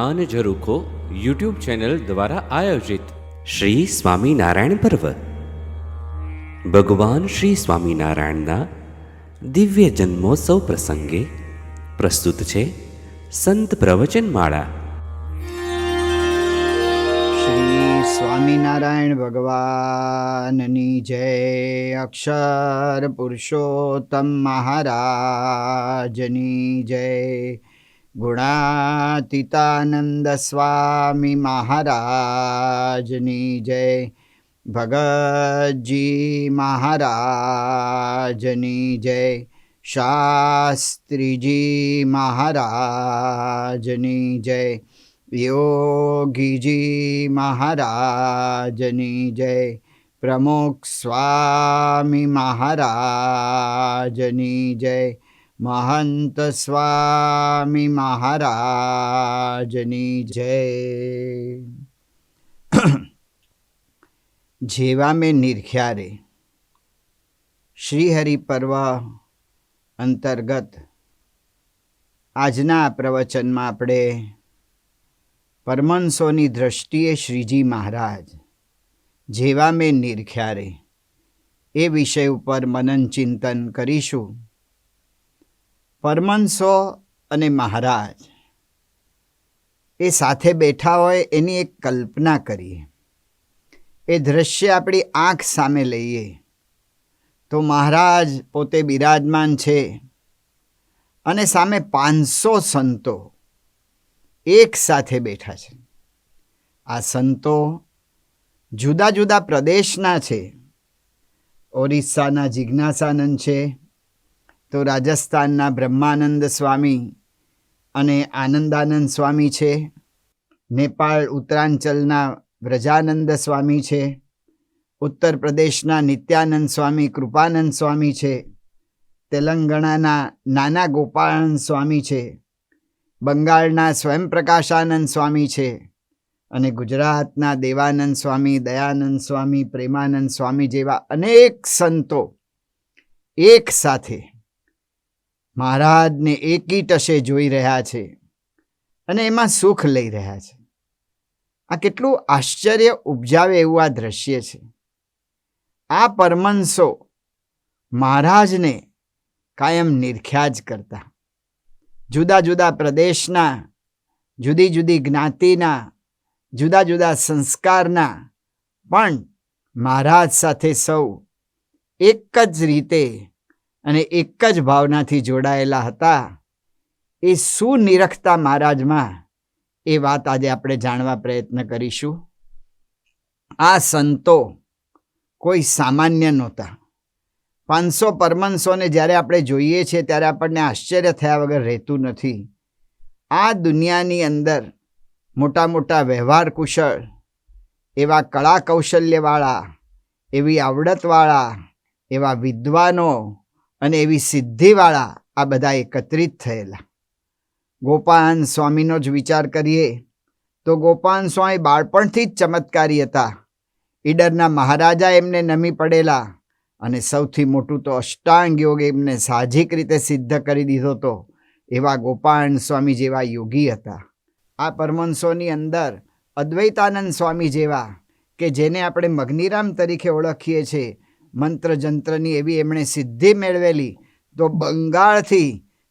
જ્ઞાન ઝરૂખો YouTube channel દ્વારા આયોજિત શ્રી સ્વામિનારાયણ પર્વ ભગવાન શ્રી સ્વામિનારાયણના દિવ્ય જન્મોત્સવ પ્રસંગે પ્રસ્તુત છે સંત પ્રવચનમાળા. શ્રી સ્વામિનારાયણ ભગવાનની જય. અક્ષર પુરુષોત્તમ મહારાજની જય. ગુણાતીતાનંદ સ્વામી મહારાજની જય. ભગતજી મહારાજની જય. શાસ્ત્રીજી મહારાજની જય. યોગીજી મહારાજની જય. પ્રમુખ સ્વામી મહારાજની જય. મહંત સ્વામી મહારાજની જય. જેવા મેં નિરખ્યા રે શ્રીહરિ પર્વ અંતર્ગત આજના પ્રવચનમાં આપણે પરમહંસોની દ્રષ્ટિએ શ્રીજી મહારાજ જેવા મેં નિરખ્યા રે એ વિષય ઉપર મનન ચિંતન કરીશું. પરમહંસો અને મહારાજ એ સાથે બેઠા હોય એની એક કલ્પના કરીએ. એ દ્રશ્ય આપણી આંખ સામે લઈએ તો મહારાજ પોતે બિરાજમાન છે અને સામે 500 સંતો એક સાથે બેઠા છે. આ સંતો જુદા જુદા પ્રદેશના છે. ઓરિસ્સાના જિજ્ઞાસાનંદ છે, તો રાજસ્થાનના બ્રહ્માનંદ સ્વામી અને આનંદાનંદ સ્વામી છે. નેપાળ ઉત્તરાંચલના વ્રજાનંદ સ્વામી છે. ઉત્તર પ્રદેશના નિત્યાનંદ સ્વામી કૃપાનંદ સ્વામી છે. તેલંગાણાના નાના ગોપાળાનંદ સ્વામી છે. બંગાળના સ્વયંપ્રકાશાનંદ સ્વામી છે. અને ગુજરાતના દેવાનંદ સ્વામી, દયાનંદ સ્વામી, પ્રેમાનંદ સ્વામી જેવા અનેક સંતો એક સાથે મહારાજને એકી ટશે જોઈ રહ્યા છે અને એમાં સુખ લઈ રહ્યા છે. આ કેટલું આશ્ચર્ય ઉપજાવે એવું આ દ્રશ્ય છે. આ પરમહંસો મહારાજને કાયમ નિરખ્યા જ કરતા. જુદા જુદા પ્રદેશના, જુદી જુદી જ્ઞાતિના, જુદા જુદા સંસ્કારના, પણ મહારાજ સાથે સૌ એક જ રીતે અને એક જ ભાવનાથી જોડાયેલા હતા. એ સુનિરખતા મહારાજમાં એ વાત આજે આપણે જાણવા પ્રયત્ન કરીશું. આ સંતો કોઈ સામાન્ય નહોતા. 500 પરમહંસોને જ્યારે આપણે જોઈએ છીએ ત્યારે આપણને આશ્ચર્ય થયા વગર રહેતું નથી. આ દુનિયાની અંદર મોટા મોટા વ્યવહાર કુશળ, એવા કળા કૌશલ્યવાળા, એવી આવડતવાળા, એવા વિદ્વાનો અને એવી સિદ્ધિવાળા આ બધા એકત્રિત થયેલા. ગોપાળાનંદ સ્વામીનો જ વિચાર કરીએ તો ગોપાળાનંદ સ્વામી બાળપણથી જ ચમત્કારી હતા. ઈડરના મહારાજા એમને નમી પડેલા અને સૌથી મોટું તો અષ્ટાંગ યોગ એમને સાહજિક રીતે સિદ્ધ કરી દીધો હતો. એવા ગોપાળાનંદ સ્વામી જેવા યોગી હતા. આ પરમહંસોની અંદર અદ્વૈતાનંદ સ્વામી જેવા કે જેને આપણે મગ્નિરામ તરીકે ઓળખીએ છીએ, મંત્ર જંત્રની એવી એમણે સિદ્ધિ મેળવેલી, તો બંગાળથી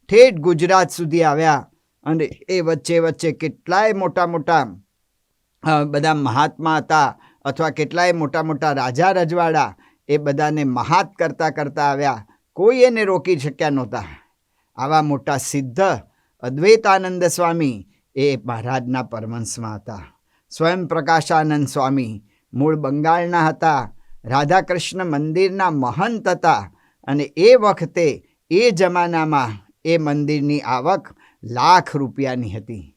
ઠેઠ ગુજરાત સુધી આવ્યા અને એ વચ્ચે વચ્ચે કેટલાય મોટા મોટા બધા મહાત્મા હતા અથવા કેટલાય મોટા મોટા રાજા રજવાડા, એ બધાને મહાત કરતાં કરતાં આવ્યા. કોઈ એને રોકી શક્યા નહોતા. આવા મોટા સિદ્ધ અદ્વૈતાનંદ સ્વામી એ મહારાજના પરમહંસમાં હતા. સ્વયં પ્રકાશાનંદ સ્વામી મૂળ બંગાળના હતા. રાધાકૃષ્ણ મંદિરના મહંત હતા અને એ વખતે એ જમાનામાં એ મંદિરની આવક ₹1,00,000 હતી.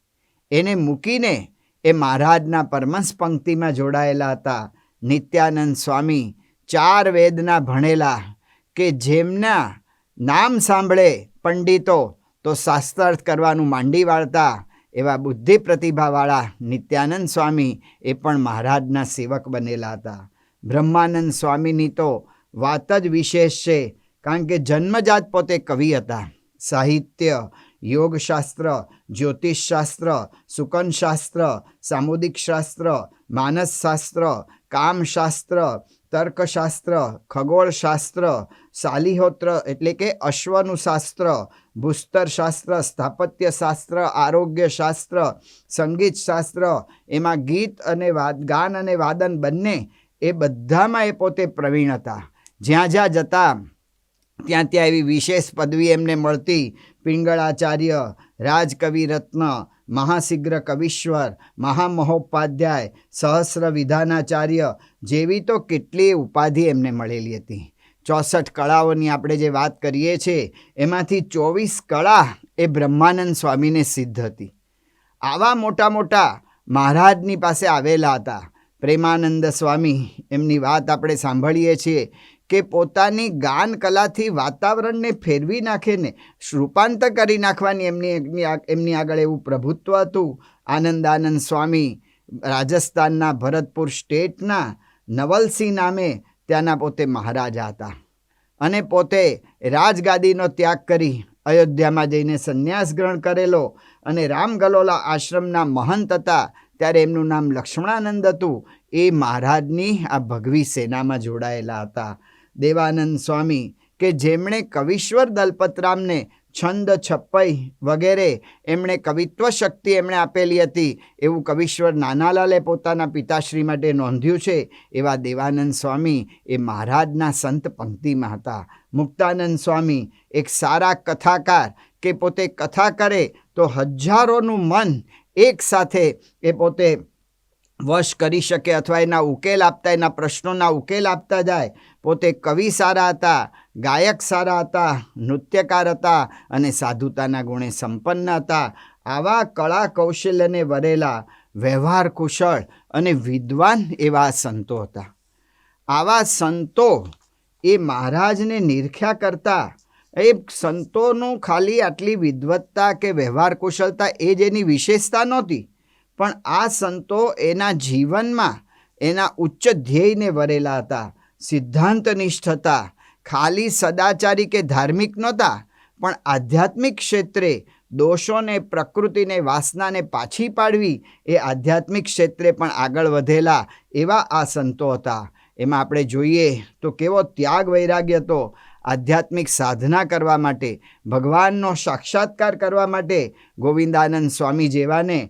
એને મૂકીને એ મહારાજના પરમહંસ પંક્તિમાં જોડાયેલા હતા. નિત્યાનંદ સ્વામી 4 વેદના ભણેલા, કે જેમના નામ સાંભળે પંડિતો તો શાસ્ત્રાર્થ કરવાનું માંડી વાળતા, એવા બુદ્ધિ પ્રતિભાવાળા નિત્યાનંદ સ્વામી એ પણ મહારાજના સેવક બનેલા હતા. બ્રહ્માનંદ સ્વામીની તો વાત જ વિશેષ છે, કારણ કે જન્મજાત પોતે કવિ હતા. સાહિત્ય, યોગશાસ્ત્ર, જ્યોતિષશાસ્ત્ર, શુકનશાસ્ત્ર, સામુદિક શાસ્ત્ર, માનસશાસ્ત્ર, કામશાસ્ત્ર, તર્કશાસ્ત્ર, ખગોળશાસ્ત્ર, શાલિહોત્ર એટલે કે અશ્વનું શાસ્ત્ર, ભૂસ્તરશાસ્ત્ર, સ્થાપત્યશાસ્ત્ર, આરોગ્યશાસ્ત્ર, સંગીતશાસ્ત્ર, એમાં ગીત અને ગાન અને વાદન બંને, એ બધામાં એ પોતે પ્રવીણ હતા. જ્યાં જ્યાં જતા ત્યાં ત્યાં એવી વિશેષ પદવી એમને મળતી. પિંગળાચાર્ય, રાજકવિ રત્ન, મહાશીઘ્ર કવિશ્વર, મહામહોપાધ્યાય, સહસ્ર વિધાનાચાર્ય જેવી તો કેટલી ઉપાધિ એમને મળેલી હતી. 64 કળાઓની આપણે જે વાત કરીએ છીએ એમાંથી 24 કળા એ બ્રહ્માનંદ સ્વામીને સિદ્ધ હતી. આવા મોટા મોટા મહારાજની પાસે આવેલા હતા. પ્રેમાનંદ સ્વામી, એમની વાત આપણે સાંભળીએ છીએ કે પોતાની ગાન કલાથી વાતાવરણને ફેરવી નાખીને રૂપાંતર કરી નાખવાની એમની આગળ એવું પ્રભુત્વ હતું. આનંદાનંદ સ્વામી રાજસ્થાનના ભરતપુર સ્ટેટના નવલસિંહ નામે ત્યાંના પોતે મહારાજા હતા અને પોતે રાજગાદીનો ત્યાગ કરી અયોધ્યામાં જઈને સંન્યાસ ગ્રહણ કરેલો અને રામગલોલા આશ્રમના મહંત હતા. ત્યારે એમનું નામ લક્ષ્મણાનંદ હતું. એ મહારાજની આ ભગવી સેનામાં જોડાયેલા હતા. દેવાનંદ સ્વામી કે જેમણે કવિશ્વર દલપતરામને છંદ, છપ્પઈ વગેરે એમણે કવિત્વ શક્તિ એમણે આપેલી હતી એવું કવિશ્વર નાનાલાલે પોતાના પિતાશ્રી માટે નોંધ્યું છે. એવા દેવાનંદ સ્વામી એ મહારાજના સંત પંક્તિમાં હતા. મુક્તાનંદ સ્વામી એક સારા કથાકાર કે પોતે કથા કરે તો હજારોનું મન એક સાથે એ પોતે વશ કરી શકે અથવા એના ઉકેલ આપતા, એના પ્રશ્નોના ઉકેલ આપતા જાય. પોતે કવિ સારા હતા, ગાયક સારા હતા, નૃત્યકાર હતા અને સાધુતાના ગુણે સંપન્ન હતા. આવા કળા કૌશલ્યને વરેલા, વ્યવહાર કુશળ અને વિદ્વાન એવા સંતો હતા. આવા સંતો એ મહારાજને નિરખ્યા કરતા. એ સંતોનું ખાલી આટલી વિદ્વત્તા કે વ્યવહાર કુશળતા એ જ એની વિશેષતા નહોતી, પણ આ સંતો એના જીવનમાં એના ઉચ્ચ ધ્યેયને વરેલા હતા. સિદ્ધાંતનિષ્ઠ હતા. ખાલી સદાચારી કે ધાર્મિક નહોતા, પણ આધ્યાત્મિક ક્ષેત્રે દોષોને, પ્રકૃતિને, વાસનાને પાછી પાડવી એ આધ્યાત્મિક ક્ષેત્રે પણ આગળ વધેલા એવા આ સંતો હતા. એમાં આપણે જોઈએ તો કેવો ત્યાગ વૈરાગ્ય હતો. આધ્યાત્મિક સાધના કરવા માટે, ભગવાનનો સાક્ષાત્કાર કરવા માટે ગોવિંદાનંદ સ્વામી જેવાને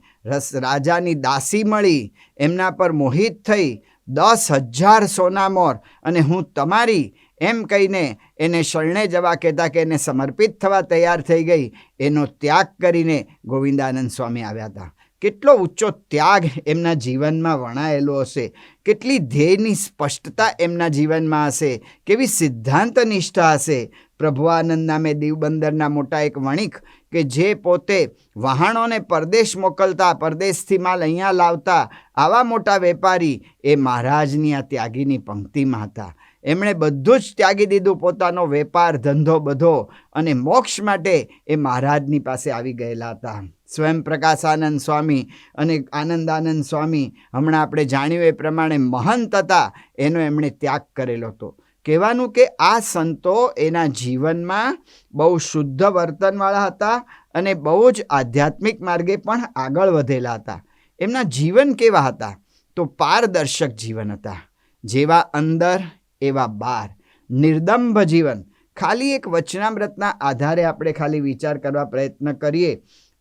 રાજાની દાસી મળી, એમના પર મોહિત થઈ 10,000 સોનામોર અને હું તમારી એમ કહીને એને શરણે જવા કહેતા કે એને સમર્પિત થવા તૈયાર થઈ ગઈ. એનો ત્યાગ કરીને ગોવિંદાનંદ સ્વામી આવ્યા હતા. કેટલો ઊંચો ત્યાગ એમના જીવનમાં વણાયેલો હશે, કેટલી ધ્યેયની સ્પષ્ટતા એમના જીવનમાં હશે, કેવી સિદ્ધાંત નિષ્ઠા હશે. પ્રભુઆનંદ નામે દીવબંદરના મોટા એક વણિક કે જે પોતે વહાણોને પરદેશ મોકલતા, પરદેશથી માલ અહીંયા લાવતા, આવા મોટા વેપારી એ મહારાજની આ ત્યાગીની પંક્તિમાં હતા. એમણે બધું જ ત્યાગી દીધું, પોતાનો વેપાર, ધંધો બધો, અને મોક્ષ માટે એ મહારાજની પાસે આવી ગયેલા હતા. સ્વયં પ્રકાશાનંદ સ્વામી અને આનંદાનંદ સ્વામી હમણાં આપણે જાણ્યું એ પ્રમાણે મહંત હતા, એનો એમણે ત્યાગ કરેલો હતો. કહેવાનું કે આ સંતો એના જીવનમાં બહુ શુદ્ધ વર્તનવાળા હતા અને બહુ જ આધ્યાત્મિક માર્ગે પણ આગળ વધેલા હતા. એમના જીવન કેવા હતા? તો પારદર્શક જીવન હતા. જેવા અંદર એવા બહાર, નિર્દંભ જીવન. ખાલી એક વચનામૃતના આધારે આપણે ખાલી વિચાર કરવા પ્રયત્ન કરીએ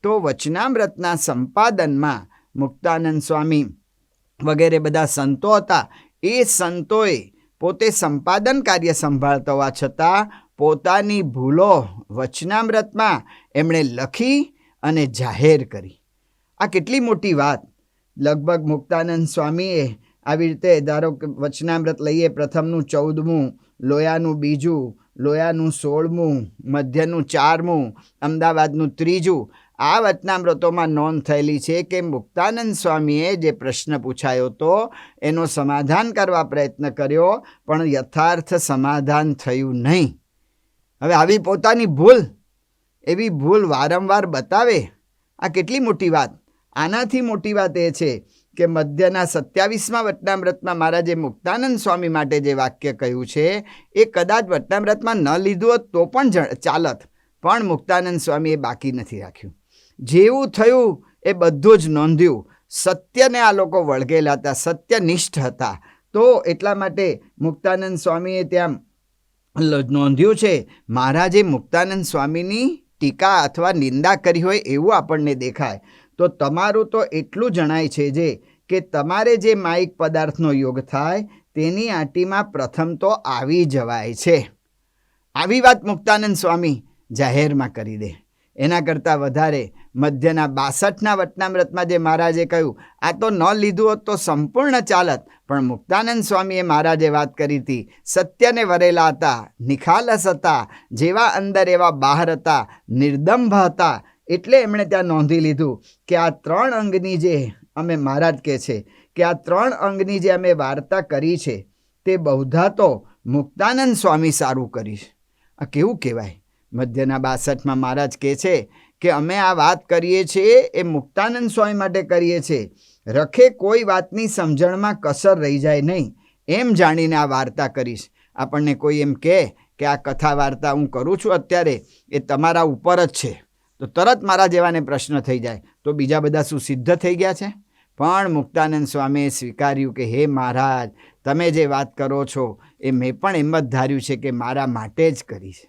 તો વચનામૃતના સંપાદનમાં મુક્તાનંદ સ્વામી વગેરે બધા સંતો હતા. એ સંતોએ પોતે સંપાદન કાર્ય સંભાળતા હોવા છતાં પોતાની ભૂલો વચનામૃતમાં એમણે લખી અને જાહેર કરી. આ કેટલી મોટી વાત. લગભગ મુક્તાનંદ સ્વામીએ આવી રીતે ધારો કે વચનામૃત લઈએ, પ્રથમનું 14મું, લોયાનું 2જું, લોયાનું 16મું, મધ્યનું 4મું, અમદાવાદનું 3જું, આ વચનામૃતોમાં નોંધ થયેલી છે કે મુક્તાનંદ સ્વામીએ જે પ્રશ્ન પૂછાયો હતો એનો સમાધાન કરવા પ્રયત્ન કર્યો, પણ યથાર્થ સમાધાન થયું નહીં. હવે આવી પોતાની ભૂલ, એવી ભૂલ વારંવાર બતાવે, આ કેટલી મોટી વાત. આનાથી મોટી વાત એ છે કે મધ્યના 27મા વચનામૃતમાં મહારાજે મુક્તાનંદ સ્વામી માટે જે વાક્ય કહ્યું છે એ કદાચ વચનામૃતમાં ન લીધું હોત તો પણ ચાલત, પણ મુક્તાનંદ સ્વામીએ બાકી નથી રાખ્યું. જેવું થયું એ બધું જ નોંધ્યું. સત્યને આ લોકો વળગેલા હતા, સત્યનિષ્ઠ હતા. તો એટલા માટે મુક્તાનંદ સ્વામીએ ત્યાં નોંધ્યું છે, મહારાજે મુક્તાનંદ સ્વામીની ટીકા અથવા નિંદા કરી હોય એવું આપણને દેખાય. તો તમારું તો એટલું જણાય છે કે તમારે જે માયિક પદાર્થનો યોગ થાય તેની આંટીમાં પ્રથમ તો આવી જવાય છે. આવી વાત મુક્તાનંદ સ્વામી જાહેરમાં કરી દે. એના કરતાં વધારે મધ્યના 62ના વચનામૃતમાં જે મહારાજે કહ્યું, આ તો ન લીધું હોત તો સંપૂર્ણ ચાલત. પણ મુક્તાનંદ સ્વામીએ મહારાજે વાત કરી હતી, સત્યને વરેલા હતા, નિખાલસ હતા, જેવા અંદર એવા બહાર હતા, નિર્દંભ હતા. એટલે એમણે ત્યાં નોંધી લીધું કે આ 3 અંગની જે અમે મહારાજ કહે છે કે આ 3 અંગની જે અમે વાર્તા કરી છે તે બહુધા તો મુક્તાનંદ સ્વામી સારું કરી છે. આ કેવું કહેવાય? મધ્યના 62માં મહારાજ કહે છે કે અમે આ વાત કરીએ છીએ એ મુક્તાનંદ સ્વામી માટે કરીએ છીએ. રખે કોઈ વાતની સમજણમાં કસર રહી જાય નહીં એમ જાણીને આ વાર્તા કરીશ. આપણને કોઈ એમ કહે કે આ કથા વાર્તા હું કરું છું અત્યારે એ તમારા ઉપર જ છે, તો તરત મારા જેવાને પ્રશ્ન થઈ જાય તો બીજા બધા શું સિદ્ધ થઈ ગયા છે? પણ મુક્તાનંદ સ્વામીએ સ્વીકાર્યું કે હે મહારાજ, તમે જે વાત કરો છો એ મેં પણ એમ જ ધાર્યું છે કે મારા માટે જ કરી છે.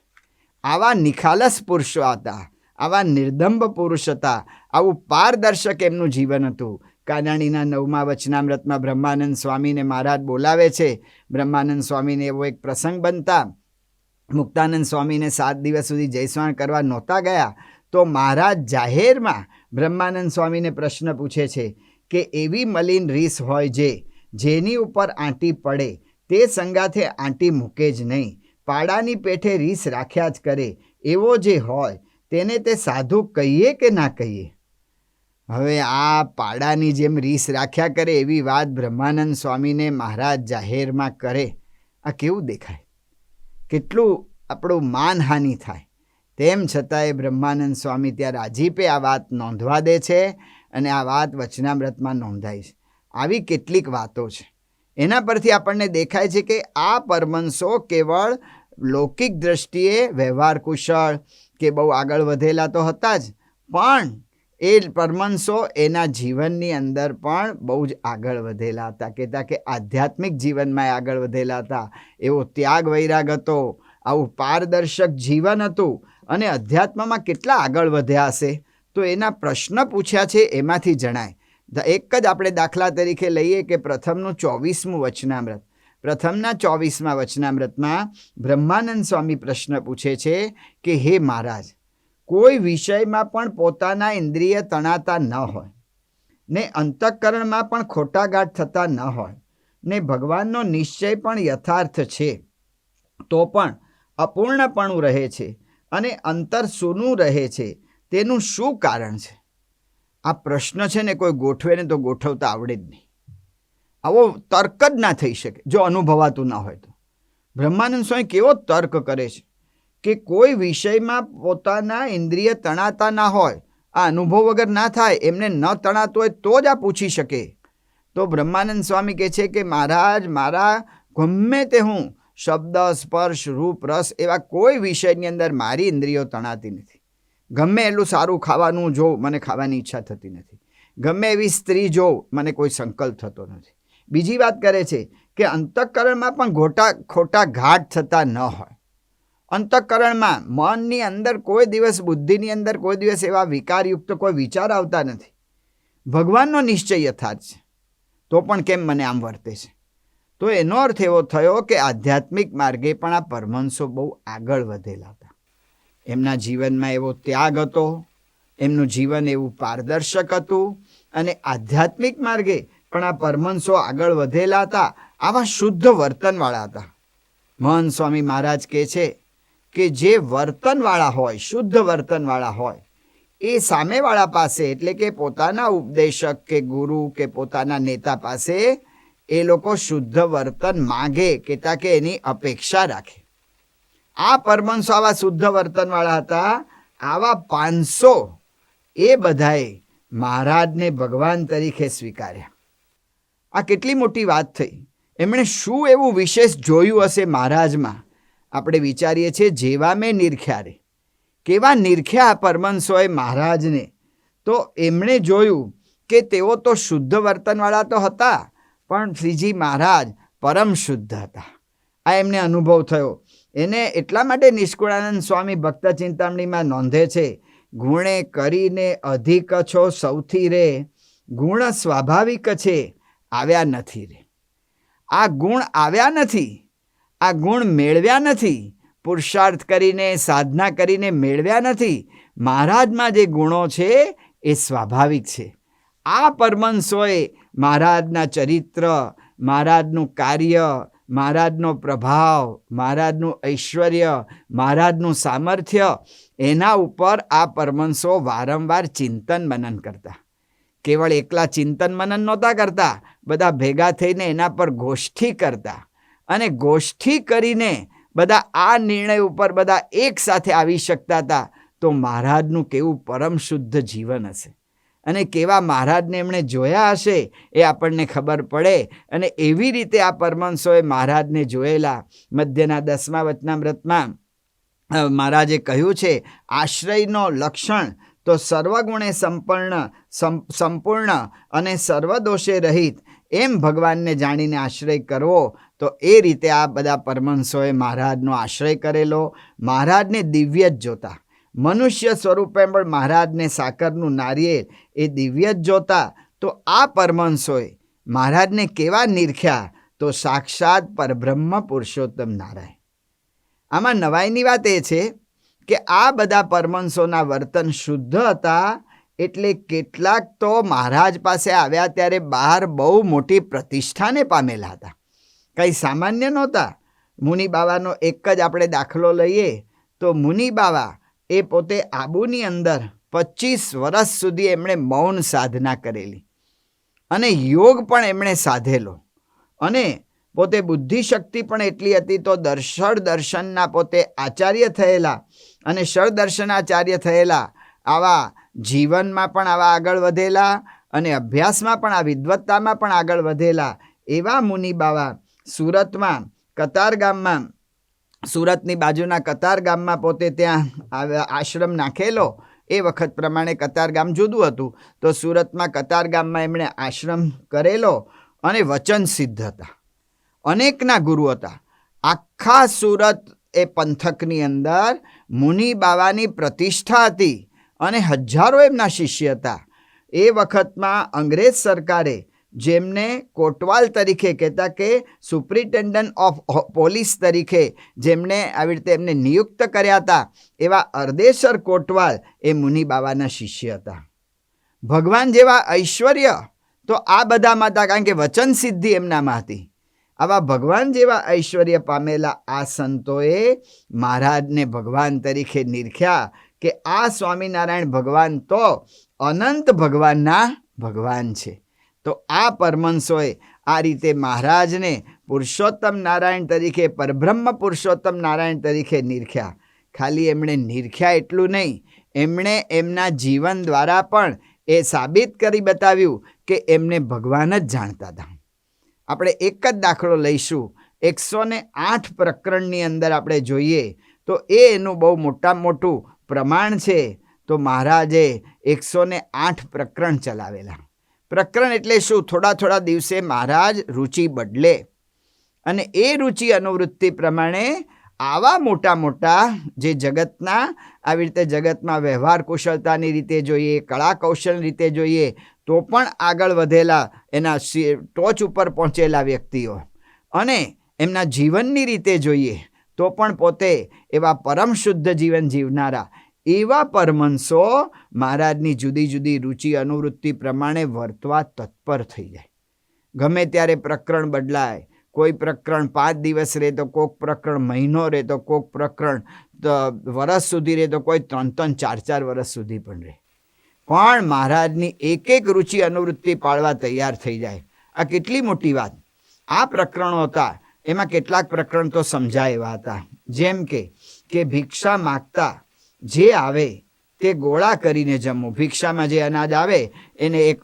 આવા નિખાલસ પુરુષો હતા, આવા નિર્દંભ પુરુષ હતા, આવું પારદર્શક એમનું જીવન હતું. કાનાણીના 9મા વચનામૃતમાં બ્રહ્માનંદ સ્વામીને મહારાજ બોલાવે છે. બ્રહ્માનંદ સ્વામીને એવો એક પ્રસંગ બનતા મુક્તાનંદ સ્વામીને 7 દિવસ સુધી જયસ્વાણ કરવા નહોતા ગયા, તો મહારાજ જાહેરમાં બ્રહ્માનંદ સ્વામીને પ્રશ્ન પૂછે છે કે એવી મલિન રીસ હોય જેની ઉપર આંટી પડે તે સંગાથે આંટી મૂકે જ નહીં, પાડાની પેઠે રીસ રાખ્યા જ કરે, એવો જે હોય તેને તે સાધુ કહીએ કે ના કહીએ? હવે આ પાડાની જેમ રીસ રાખ્યા કરે એવી વાત બ્રહ્માનંદ સ્વામીને મહારાજ જાહેરમાં કરે, આ કેવું દેખાય? કેટલું આપણું માનહાનિ થાય. તેમ છતાંય બ્રહ્માનંદ સ્વામી ત્યાં રાજીપે આ વાત નોંધવા દે છે અને આ વાત વચનામૃતમાં નોંધાય છે. આવી કેટલીક વાતો છે. એના પરથી આપણને દેખાય છે કે આ પરમહંસો કેવળ લૌકિક દ્રષ્ટિએ વ્યવહાર કુશળ કે બહુ આગળ વધેલા તો હતા જ, પણ એ પરમહંસો એના જીવનની અંદર પણ બહુ જ આગળ વધેલા હતા. કહેતા કે આધ્યાત્મિક જીવનમાં આગળ વધેલા હતા. એવો ત્યાગ વૈરાગ હતો, આવું પારદર્શક જીવન હતું અને અધ્યાત્મમાં કેટલા આગળ વધ્યા હશે તો એના પ્રશ્ન પૂછ્યા છે એમાંથી જણાય. એક જ આપણે દાખલા તરીકે લઈએ કે પ્રથમનું 24મું વચનામૃત. પ્રથમના 24મા વચનામૃતમાં બ્રહ્માનંદ સ્વામી પ્રશ્ન પૂછે છે કે હે મહારાજ, કોઈ વિષયમાં પણ પોતાના ઇન્દ્રિય તણાતા ન હોય ને અંતઃકરણમાં પણ ખોટાઘાટ થતા ન હોય ને ભગવાનનો નિશ્ચય પણ યથાર્થ છે તો પણ અપૂર્ણપણું રહે છે અને અંતર સૂનું રહે છે, તેનું શું કારણ છે? આ પ્રશ્ન છે ને કોઈ ગોઠવે ને તો ગોઠવતા આવડે જ નહીં. આવો તર્ક જ ના થઈ શકે જો અનુભવાતું ના હોય તો. બ્રહ્માનંદ સ્વામી કેવો તર્ક કરે છે કે કોઈ વિષયમાં પોતાના ઇન્દ્રિય તણાતા ના હોય, આ અનુભવ વગર ના થાય, એમને ન તણાતું હોય તો જ આ પૂછી શકે. તો બ્રહ્માનંદ સ્વામી કહે છે કે મહારાજ, મારા ગમે તે હું શબ્દ, સ્પર્શ, રૂપ, રસ એવા કોઈ વિષયની અંદર મારી ઇન્દ્રિયો તણાતી નથી. ગમે એટલું સારું ખાવાનું જોઉં, મને ખાવાની ઈચ્છા થતી નથી. ગમે એવી સ્ત્રી જોઉં, મને કોઈ સંકલ્પ થતો નથી. બીજી વાત કરે છે કે અંતઃકરણમાં પણ ખોટા ઘાટ થતા ન હોય. અંતઃકરણમાં મનની અંદર કોઈ દિવસ, બુદ્ધિની અંદર કોઈ દિવસ એવા વિકારયુક્ત કોઈ વિચાર આવતા નથી. ભગવાનનો નિશ્ચય યથાર્થ છે તો પણ કેમ મને આમ વર્તે છે? તો એનો અર્થ એવો થયો કે આધ્યાત્મિક માર્ગે પણ આ પરમહંસો બહુ આગળ વધેલા હતા. એમના જીવનમાં એવો ત્યાગ હતો, એમનું જીવન એવું પારદર્શક હતું અને આધ્યાત્મિક માર્ગે પણ આ પરમહંસો આગળ વધેલા હતા. આવા શુદ્ધ વર્તનવાળા હતા. મહંત સ્વામી મહારાજ કહે છે કે જે વર્તનવાળા હોય, શુદ્ધ વર્તનવાળા હોય, એ સામેવાળા પાસે એટલે કે પોતાના ઉપદેશક કે ગુરુ કે પોતાના નેતા પાસે એ લોકો શુદ્ધ વર્તન માગે કહેતા કે એની અપેક્ષા રાખે. આ પરમહંસો આવા શુદ્ધ વર્તનવાળા હતા. આવા 500 એ બધાએ મહારાજને ભગવાન તરીકે સ્વીકાર્યા. આ કેટલી મોટી વાત થઈ. એમણે શું એવું વિશેષ જોયું હશે મહારાજમાં? આપણે વિચારીએ છીએ જેવા મેં નિરખ્યા રે, કેવા નિરખ્યા આ પરમહંસોએ મહારાજને. તો એમણે જોયું કે તેઓ તો શુદ્ધ વર્તનવાળા તો હતા, પણ શ્રીજી મહારાજ પરમ શુદ્ધ હતા. આ એમને અનુભવ થયો. એને એટલા માટે નિષ્કુળાનંદ સ્વામી ભક્ત ચિંતામણીમાં નોંધે છે, ગુણે કરીને અધિક છો સૌથી રે, ગુણ સ્વાભાવિક છે આવ્યા નથી રે. આ ગુણ આવ્યા નથી, આ ગુણ મેળવ્યા નથી, પુરુષાર્થ કરીને સાધના કરીને મેળવ્યા નથી. મહારાજમાં જે ગુણો છે એ સ્વાભાવિક છે. આ પરમહંસોએ મહારાજના ચરિત્ર, મહારાજનું કાર્ય, મહારાજનો પ્રભાવ, મહારાજનું ઐશ્વર્ય, મહારાજનું સામર્થ્ય, એના ઉપર આ પરમહંસો વારંવાર ચિંતન મનન કરતા. કેવળ એકલા ચિંતન મનન નહોતા કરતા, બધા ભેગા થઈને એના પર ગોષ્ઠી કરતા. અને ગોષ્ઠી કરીને બધા આ નિર્ણય ઉપર બધા એક સાથે આવી શકતા હતા. તો મહારાજનું કેવું પરમ શુદ્ધ જીવન હશે અને કેવા મહારાજને એમણે જોયા હશે એ આપણને ખબર પડે. અને એવી રીતે આ પરમહંસોએ મહારાજને જોયેલા. મધ્યના 10મા વચનામૃતમાં મહારાજે કહ્યું છે, આશ્રયનો લક્ષણ તો સર્વગુણે સંપૂર્ણ અને સર્વદોષે રહિત, એમ ભગવાનને જાણીને આશ્રય કરવો. તો એ રીતે આ બધા પરમહંસોએ મહારાજનો આશ્રય કરેલો. મહારાજને દિવ્ય જ જોતા, મનુષ્ય સ્વરૂપે પણ મહારાજને સાકરનું નારિયેળ એ દિવ્ય જ જોતા. તો આ પરમહંસોએ મહારાજને કેવા નિરખ્યા, તો સાક્ષાત પરબ્રહ્મ પુરુષોત્તમ નારાયણ. આમાં નવાઈની વાત એ છે કે આ બધા પરમહંસોના વર્તન શુદ્ધ હતા. એટલે કેટલાક તો મહારાજ પાસે આવ્યા ત્યારે બહાર બહુ મોટી પ્રતિષ્ઠાને પામેલા હતા, કંઈ સામાન્ય નહોતા. મુનિ બાવાનો એક જ આપણે દાખલો લઈએ તો મુનિ બાવા એ પોતે આબુની અંદર 25 વર્ષ સુધી એમણે મૌન સાધના કરેલી અને યોગ પણ એમણે સાધેલો. અને પોતે બુદ્ધિશક્તિ પણ એટલી હતી. તો ષડ દર્શનના પોતે આચાર્ય થયેલા અને ષડ દર્શનાચાર્ય થયેલા. આવા જીવનમાં પણ આવા આગળ વધેલા અને અભ્યાસમાં પણ, આ વિદ્વત્તામાં પણ આગળ વધેલા એવા મુનિ બાવા સુરતમાં કતાર ગામમાં, સુરતની બાજુના કતાર ગામમાં પોતે ત્યાં આશ્રમ નાખેલો. એ વખત પ્રમાણે કતાર ગામ જુદું હતું. તો સુરતમાં કતાર ગામમાં એમણે આશ્રમ કરેલો અને વચન સિદ્ધ હતા, અનેકના ગુરુ હતા. આખા સુરત એ પંથકની અંદર મુનિ બાવાની પ્રતિષ્ઠા હતી અને હજારો એમના શિષ્ય હતા. એ વખતમાં અંગ્રેજ સરકારે જેમને કોટવાલ તરીકે કહેતા કે સુપ્રિન્ટેન્ડન્ટ ઓફ પોલીસ તરીકે જેમને આવી રીતે એમને નિયુક્ત કર્યા હતા, એવા અરદેશર કોટવાલ એ મુનિ બાવાના શિષ્ય હતા. ભગવાન જેવા ઐશ્વર્ય તો આ બધામાં હતા, કારણ કે વચન સિદ્ધિ એમનામાં હતી. આવા ભગવાન જેવા ઐશ્વર્ય પામેલા આ સંતોએ મહારાજને ભગવાન તરીકે નિરખ્યા કે આ સ્વામિનારાયણ ભગવાન તો અનંત ભગવાનના ભગવાન છે. તો આ પરમહંસોએ આ રીતે મહારાજને પુરુષોત્તમ નારાયણ તરીકે, પરબ્રહ્મ પુરુષોત્તમ નારાયણ તરીકે નિરખ્યા. ખાલી એમણે નિરખ્યા એટલું નહીં, એમણે એમના જીવન દ્વારા પણ એ સાબિત કરી બતાવ્યું કે એમને ભગવાન જ જાણતા હતા. આપણે એક જ દાખલો લઈશું. 108 પ્રકરણની અંદર આપણે જોઈએ તો એનું બહુ મોટામાં મોટું પ્રમાણ છે. તો મહારાજે 108 પ્રકરણ ચલાવેલા. પ્રકરણ એટલે શું? થોડા દિવસે મહારાજ રુચિ બદલે અને એ રુચિ અનુવૃત્તિ પ્રમાણે આવા મોટા જે જગતના, આવી રીતે જગતમાં વ્યવહાર કુશળતાની રીતે જોઈએ, કળા કૌશલ રીતે જોઈએ તો પણ આગળ વધેલા, એના ટોચ ઉપર પહોંચેલા વ્યક્તિઓ, અને એમના જીવનની રીતે જોઈએ તો પણ પોતે એવા પરમ શુદ્ધ જીવન જીવનારા એવા પરમહંસો મહારાજની જુદી જુદી રુચિ અનુવૃત્તિ પ્રમાણે વર્તવા તત્પર થઈ જાય. ગમે ત્યારે પ્રકરણ બદલાય. કોઈ પ્રકરણ 5 દિવસ રહે તો કોઈક પ્રકરણ મહિનો રહે તો કોઈક પ્રકરણ વર્ષ સુધી રહે તો કોઈ 3-3, 4-4 વર્ષ સુધી પણ રહે. પણ મહારાજની એક રુચિ અનુવૃત્તિ પાળવા તૈયાર થઈ જાય. આ કેટલી મોટી વાત. આ પ્રકરણો હતા, એમાં કેટલાક પ્રકરણ તો સમજાય એવા હતા. જેમ કે ભિક્ષા માગતા જે આવે તે ગોળા કરીને જમવું. ભિક્ષામાં જે અનાજ આવે એને એક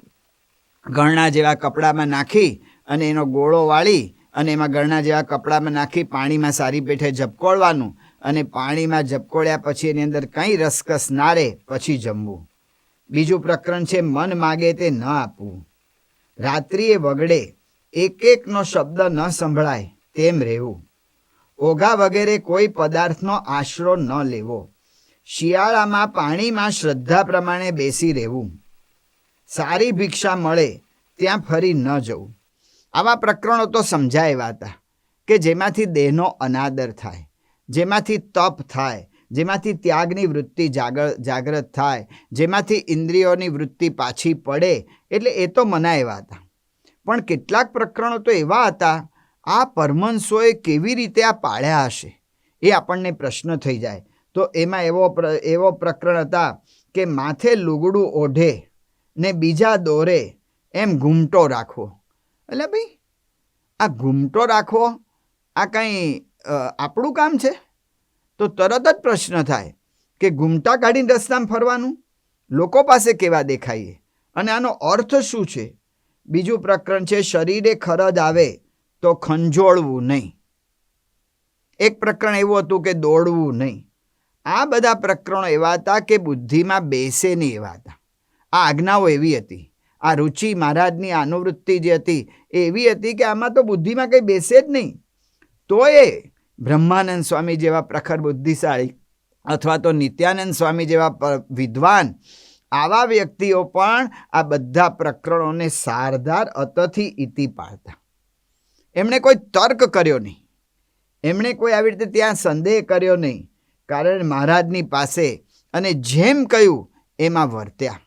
ગળણા જેવા કપડામાં નાખી અને એનો ગોળો વાળી અને એમાં ગળણા જેવા કપડામાં નાખી પાણીમાં સારી પેઠે ઝબકોળવાનું અને પાણીમાં ઝબકોળ્યા પછી એની અંદર કંઈ રસકસ ના રહે પછી જમવું. બીજું પ્રકરણ છે મન માગે તે ન આપવું. રાત્રિએ વગડે એક એકનો શબ્દ ન સંભળાય તેમ રહેવું. ઓઘા વગેરે કોઈ પદાર્થનો આશરો ન લેવો. શિયાળામાં પાણીમાં શ્રદ્ધા પ્રમાણે બેસી રહેવું. સારી ભિક્ષા મળે ત્યાં ફરી ન જવું. આવા પ્રકરણો તો સમજાય એવા હતા કે જેમાંથી દેહનો અનાદર થાય, જેમાંથી તપ થાય, જેમાંથી ત્યાગની વૃત્તિ જાગૃત થાય, જેમાંથી ઇન્દ્રિયોની વૃત્તિ પાછી પડે. એટલે એ તો મનાય એવા હતા. પણ કેટલાક પ્રકરણો તો એવા હતા, આ પરમહંસોએ કેવી રીતે આ પાળ્યા હશે એ આપણને પ્રશ્ન થઈ જાય. તો એમાં એવો પ્રકરણ હતા કે માથે લુગડું ઓઢે ને બીજા દોરે એમ ઘૂમટો રાખવો. એટલે ભાઈ આ ઘૂમટો રાખવો આ કંઈ આપણું કામ છે? તો તરત જ પ્રશ્ન થાય કે ઘૂમટા કાઢીને રસ્તામાં ફરવાનું, લોકો પાસે કેવા દેખાઈએ અને આનો અર્થ શું છે? બીજું પ્રકરણ છે શરીરે ખરજ આવે તો ખંજોળવું નહીં. એક પ્રકરણ એવું હતું કે દોડવું નહીં. આ બધા પ્રકરણો એવા હતા કે બુદ્ધિમાં બેસે નહીં એવા હતા. આ આજ્ઞાઓ એવી હતી. આ રુચિ મહારાજની અનુવૃત્તિ જે હતી એ એવી હતી કે આમાં તો બુદ્ધિમાં કંઈ બેસે જ નહીં. તો એ બ્રહ્માનંદ સ્વામી જેવા પ્રખર બુદ્ધિશાળી અથવા તો નિત્યાનંદ સ્વામી જેવા વિદ્વાન આવા વ્યક્તિઓ પણ આ બધા પ્રકરણોને સારધાર અતથી ઇતિ પાડતા. એમણે કોઈ તર્ક કર્યો નહીં, એમણે કોઈ આવી રીતે ત્યાં સંદેહ કર્યો નહીં. કારણ મહારાજની પાસે અને જેમ કહ્યું એમાં વર્ત્યા.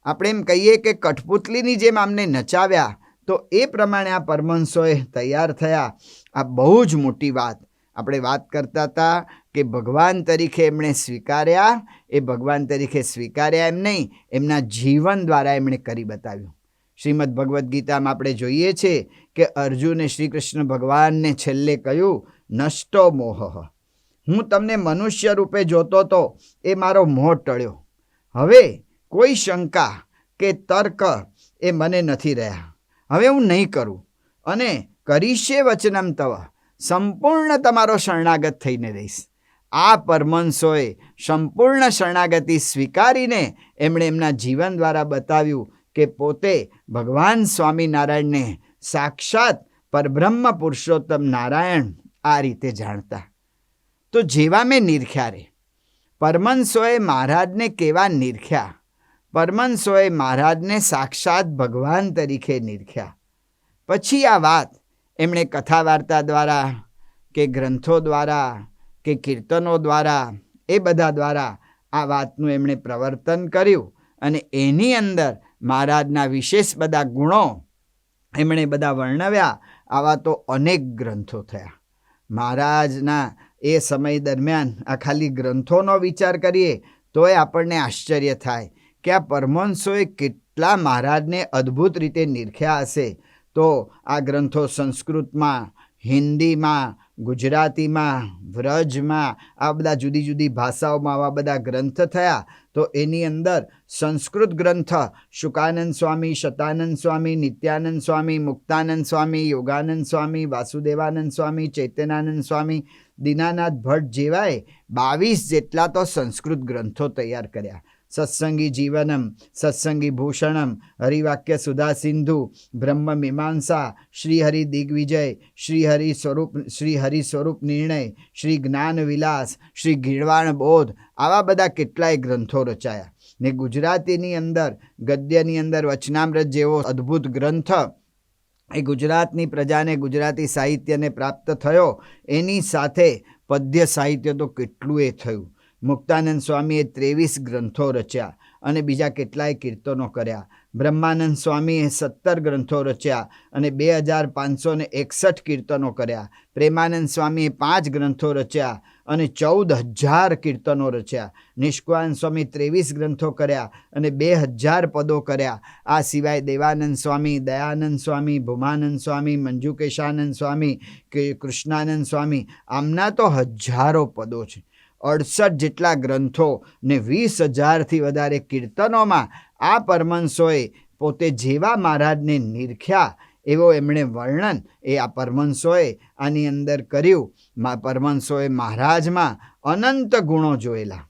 આપણે એમ કહીએ કે કઠપુતલીની જેમ આમને નચાવ્યા તો એ પ્રમાણે આ પરમહંસોએ તૈયાર થયા. આ બહુ જ મોટી વાત. આપણે વાત કરતા હતા કે ભગવાન તરીકે એમણે સ્વીકાર્યા. એ ભગવાન તરીકે સ્વીકાર્યા એમ નહીં, એમના જીવન દ્વારા એમણે કરી બતાવ્યું. શ્રીમદ ભગવદ્ ગીતામાં આપણે જોઈએ છીએ કે અર્જુને શ્રી કૃષ્ણ ભગવાનને છેલ્લે કહ્યું, નષ્ટો મોહ. હું તમને મનુષ્ય રૂપે જોતો તો એ મારો મોહ ટળ્યો. હવે કોઈ શંકા કે તર્ક એ મને નથી રહ્યા. હવે હું નહીં કરું અને કરીશે વચનમ તવ, સંપૂર્ણ તમારો શરણાગત થઈને રહીશ. આ પરમહંસોએ સંપૂર્ણ શરણાગતિ સ્વીકારીને એમણે એમના જીવન દ્વારા બતાવ્યું કે પોતે ભગવાન સ્વામિનારાયણને સાક્ષાત પરબ્રહ્મ પુરુષોત્તમ નારાયણ આ રીતે જાણતા. તો જેવા મેં નિરખ્યા રે, પરમહંસોએ મહારાજને કેવા નિરખ્યા. પરમહંસોએ મહારાજને સાક્ષાત ભગવાન તરીકે નિરખ્યા. પછી આ વાત એમણે કથા વાર્તા દ્વારા કે ગ્રંથો દ્વારા કે કીર્તનો દ્વારા એ બધા દ્વારા આ વાતનું એમણે પ્રવર્તન કર્યું અને એની અંદર મહારાજના વિશેષ બધા ગુણો એમણે બધા વર્ણવ્યા. આવા તો અનેક ગ્રંથો થયા મહારાજના એ સમય દરમિયાન. આ ખાલી ગ્રંથોનો વિચાર કરીએ તોય આપણને આશ્ચર્ય થાય કે આ પરમહંસોએ કેટલા મહારાજને અદ્ભુત રીતે નિરખ્યા હશે. તો આ ગ્રંથો સંસ્કૃતમાં, હિન્દીમાં, ગુજરાતીમાં, વ્રજમાં, આ બધા જુદી જુદી ભાષાઓમાં આવા બધા ગ્રંથ થયા. તો એની અંદર સંસ્કૃત ગ્રંથ શુકાનંદ સ્વામી, શતાનંદ સ્વામી, નિત્યાનંદ સ્વામી, મુક્તાનંદ સ્વામી, યોગાનંદ સ્વામી, વાસુદેવાનંદ સ્વામી, ચૈતન્યાનંદ સ્વામી, દીનાનાથ ભટ્ટ જેવાએ 22 જેટલા તો સંસ્કૃત ગ્રંથો તૈયાર કર્યા. સત્સંગી જીવનમ, સત્સંગી ભૂષણમ, હરિવાક્ય સુધા સિંધુ, બ્રહ્મ મીમાંસા, શ્રીહરિ દિગ્વિજય, શ્રીહરિ સ્વરૂપ નિર્ણય, શ્રી જ્ઞાન વિલાસ, શ્રી ગીર્વાણ બોધ, આવા બધા કેટલાય ગ્રંથો રચાયા. ને ગુજરાતીની અંદર ગદ્યની અંદર વચનામૃત જેવો અદ્ભુત ગ્રંથ એ ગુજરાતની પ્રજાને, ગુજરાતી સાહિત્યને પ્રાપ્ત થયો. એની સાથે પદ્ય સાહિત્ય તો કેટલું એ થયું. મુક્તાનંદ સ્વામીએ 23 ગ્રંથો રચ્યા અને બીજા કેટલાય કીર્તનો કર્યા. બ્રહ્માનંદ સ્વામીએ 17 ગ્રંથો રચ્યા અને 2561 કીર્તનો કર્યા. પ્રેમાનંદ સ્વામીએ 5 ગ્રંથો રચ્યા અને 14,000 કીર્તનો રચ્યા. નિષ્કુળાનંદ સ્વામી 23 ગ્રંથો કર્યા અને 2000 પદો કર્યા. આ સિવાય દેવાનંદ સ્વામી, દયાનંદ સ્વામી, ભૂમાનંદ સ્વામી, મંજુકેશાનંદ સ્વામી, કૃષ્ણાનંદ સ્વામી, આમના તો હજારો પદો છે. 68 જેટલા ગ્રંથો ને 20,000થી વધારે કીર્તનોમાં આ પરમહંસોએ પોતે જેવા મહારાજને નિરખ્યા એવો એમણે વર્ણન એ આ પરમહંસોએ આની અંદર કર્યું. પરમહંસોએ મહારાજમાં અનંત ગુણો જોયેલા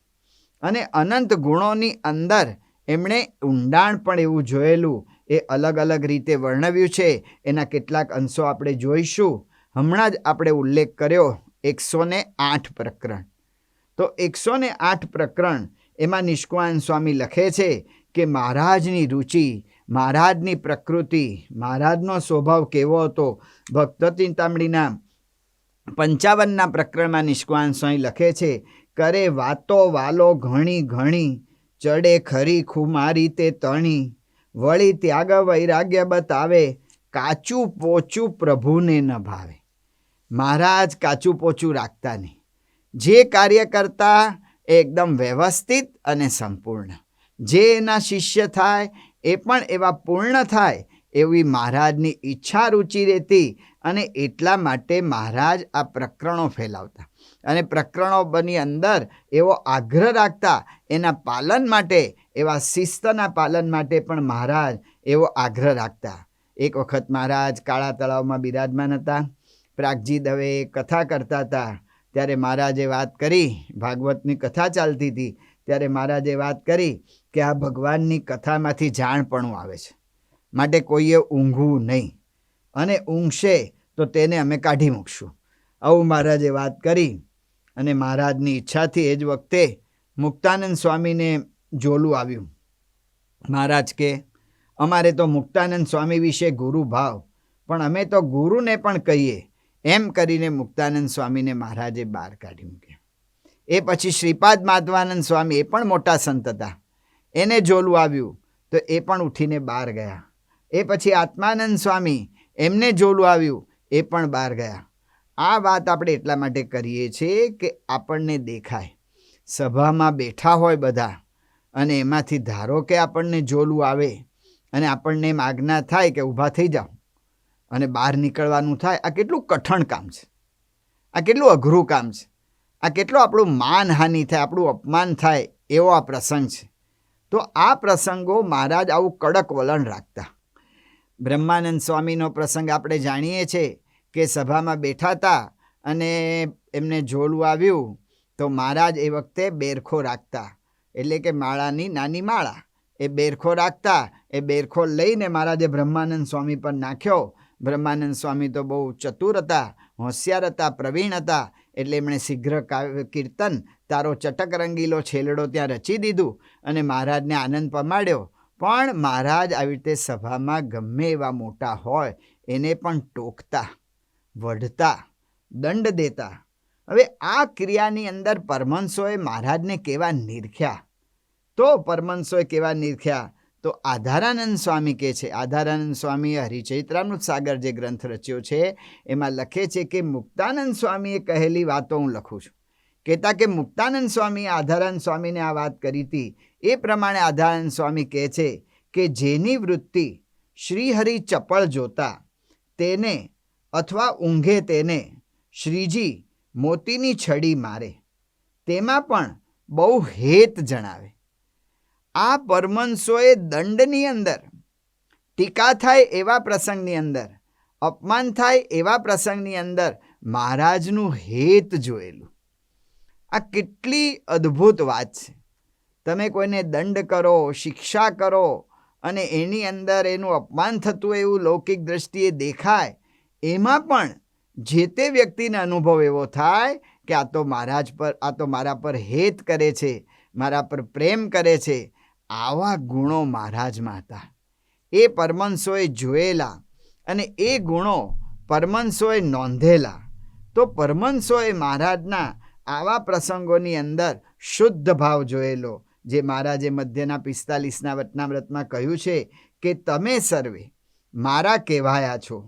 અને અનંત ગુણોની અંદર એમણે ઊંડાણ પણ એવું જોયેલું. એ અલગ અલગ રીતે વર્ણવ્યું છે. એના કેટલાક અંશો આપણે જોઈશું. હમણાં જ આપણે ઉલ્લેખ કર્યો 108 પ્રકરણ. તો 108 પ્રકરણ એમાં નિષ્કુળાનંદ સ્વામી લખે છે કે મહારાજની રુચિ, મહારાજની પ્રકૃતિ, મહારાજનો સ્વભાવ કેવો હતો. ભક્ત ચિંતામણીના 55ના પ્રકરણમાં નિષ્કુળાનંદ સ્વામી લખે છે, કરે વાતો વાલો ઘણી ઘણી, ચડે ખરી ખુમારી તે તણી, વળી ત્યાગ વૈરાગ્ય બતાવે, કાચું પોચું પ્રભુને ન ભાવે. મહારાજ કાચું પોચું રાખતા નહીં. જે કાર્ય કરતા એ એકદમ વ્યવસ્થિત અને સંપૂર્ણ. જે એના શિષ્ય થાય એ પણ એવા પૂર્ણ થાય એવી મહારાજની ઈચ્છા રુચિ રહેતી. અને એટલા માટે મહારાજ આ પ્રકરણો ફેલાવતા અને પ્રકરણોની અંદર એવો આગ્રહ રાખતા. એના પાલન માટે, એવા શિસ્તના પાલન માટે પણ મહારાજ એવો આગ્રહ રાખતા. એક વખત મહારાજ કાળા તળાવમાં બિરાજમાન હતા. પ્રાગજી દવે કથા કરતા હતા. ત્યારે મહારાજે વાત કરી, ભાગવતની કથા ચાલતી હતી, ત્યારે મહારાજે વાત કરી કે આ ભગવાનની કથામાંથી જાણપણું આવે છે, માટે કોઈએ ઊંઘવું નહીં, અને ઊંઘશે તો તેને અમે કાઢી મૂકશું. આવું મહારાજે વાત કરી. અને મહારાજની ઈચ્છાથી એ જ વખતે મુક્તાનંદ સ્વામીને જોલું આવ્યું. મહારાજ કે અમારે તો મુક્તાનંદ સ્વામી વિશે ગુરુ ભાવ, પણ અમે તો ગુરુને પણ કહીએ. એમ કરીને મુક્તાનંદ સ્વામીને મહારાજે બહાર કાઢી મૂક્યા. એ પછી શ્રીપાદ માધવાનંદ સ્વામી, એ પણ મોટા સંત હતા, એને જોલું આવ્યું તો એ પણ ઉઠીને બહાર ગયા. એ પછી આત્માનંદ સ્વામી, એમને જોલું આવ્યું, એ પણ બહાર ગયા. આ વાત આપણે એટલા માટે કરીએ છીએ કે આપણને દેખાય. સભામાં બેઠા હોય બધા અને એમાંથી ધારો કે આપણને જોલું આવે અને આપણને એમ આજ્ઞા થાય કે ઊભા થઈ જાઓ અને બહાર નીકળવાનું થાય. આ કેટલું કઠણ કામ છે, આ કેટલું અઘરું કામ છે, આ કેટલું આપણું માનહાનિ થાય, આપણું અપમાન થાય એવો આ પ્રસંગ છે. તો આ પ્રસંગો મહારાજ આવું કડક વલણ રાખતા. બ્રહ્માનંદ સ્વામીનો પ્રસંગ આપણે જાણીએ છીએ કે સભામાં બેઠા હતા અને એમને જોલું આવ્યું તો મહારાજ એ વખતે બેરખો રાખતા, એટલે કે માળાની નાની માળા, એ બેરખો રાખતા. એ બેરખો લઈને મહારાજે બ્રહ્માનંદ સ્વામી પર નાખ્યો. બ્રહ્માનંદ સ્વામી તો બહુ ચતુર હતા, હોશિયાર હતા, પ્રવીણ હતા. એટલે એમણે શીઘ્ર કીર્તન તારો ચટક રંગીલો છેલડો ત્યાં રચી દીધું અને મહારાજને આનંદ પમાડ્યો. પણ મહારાજ આવી રીતે સભામાં ગમે એવા મોટા હોય એને પણ ટોકતા, વઢતા, દંડ દેતા. હવે આ ક્રિયાની અંદર પરમહંસોએ મહારાજને કેવા નિરખ્યા. તો પરમહંસોએ કેવા નિરખ્યા તો આધારાનંદ સ્વામી કહે છે. આધારાનંદ સ્વામીએ હરિચરિત્રામૃત સાગર જે ગ્રંથ રચ્યો છે એમાં લખે છે કે મુક્તાનંદ સ્વામીએ કહેલી વાતો હું લખું છું. કહેતા કે મુક્તાનંદ સ્વામીએ આધારાનંદ સ્વામીને આ વાત કરી હતી. એ પ્રમાણે આધારાનંદ સ્વામી કહે છે કે જેની વૃત્તિ શ્રીહરિ ચપળ જોતા તેને અથવા ઊંઘે તેને શ્રીજી મોતીની છડી મારે, તેમાં પણ બહુ હેત જણાવે. આ પરમહંસોએ દંડની અંદર, ટીકા થાય એવા પ્રસંગની અંદર, અપમાન થાય એવા પ્રસંગની અંદર મહારાજનું હેત જોયેલું. આ કેટલી અદ્ભુત વાત છે. તમે કોઈને દંડ કરો, શિક્ષા કરો અને એની અંદર એનું અપમાન થતું એવું લૌકિક દ્રષ્ટિએ દેખાય, એમાં પણ જે તે વ્યક્તિને અનુભવ એવો થાય કે આ તો મહારાજ પર, આ તો મારા પર હેત કરે છે, મારા પર પ્રેમ કરે છે. આવા ગુણો મહારાજમાં હતા. એ પરમહંસોએ જોયેલા અને એ ગુણો પરમહંસોએ નોંધેલા. તો પરમહંસોએ મહારાજના આવા પ્રસંગોની અંદર શુદ્ધ ભાવ જોયેલો. જે મહારાજે મધ્યના 45ના વચનામૃતમાં કહ્યું છે કે તમે સર્વે મારા કહેવાયા છો,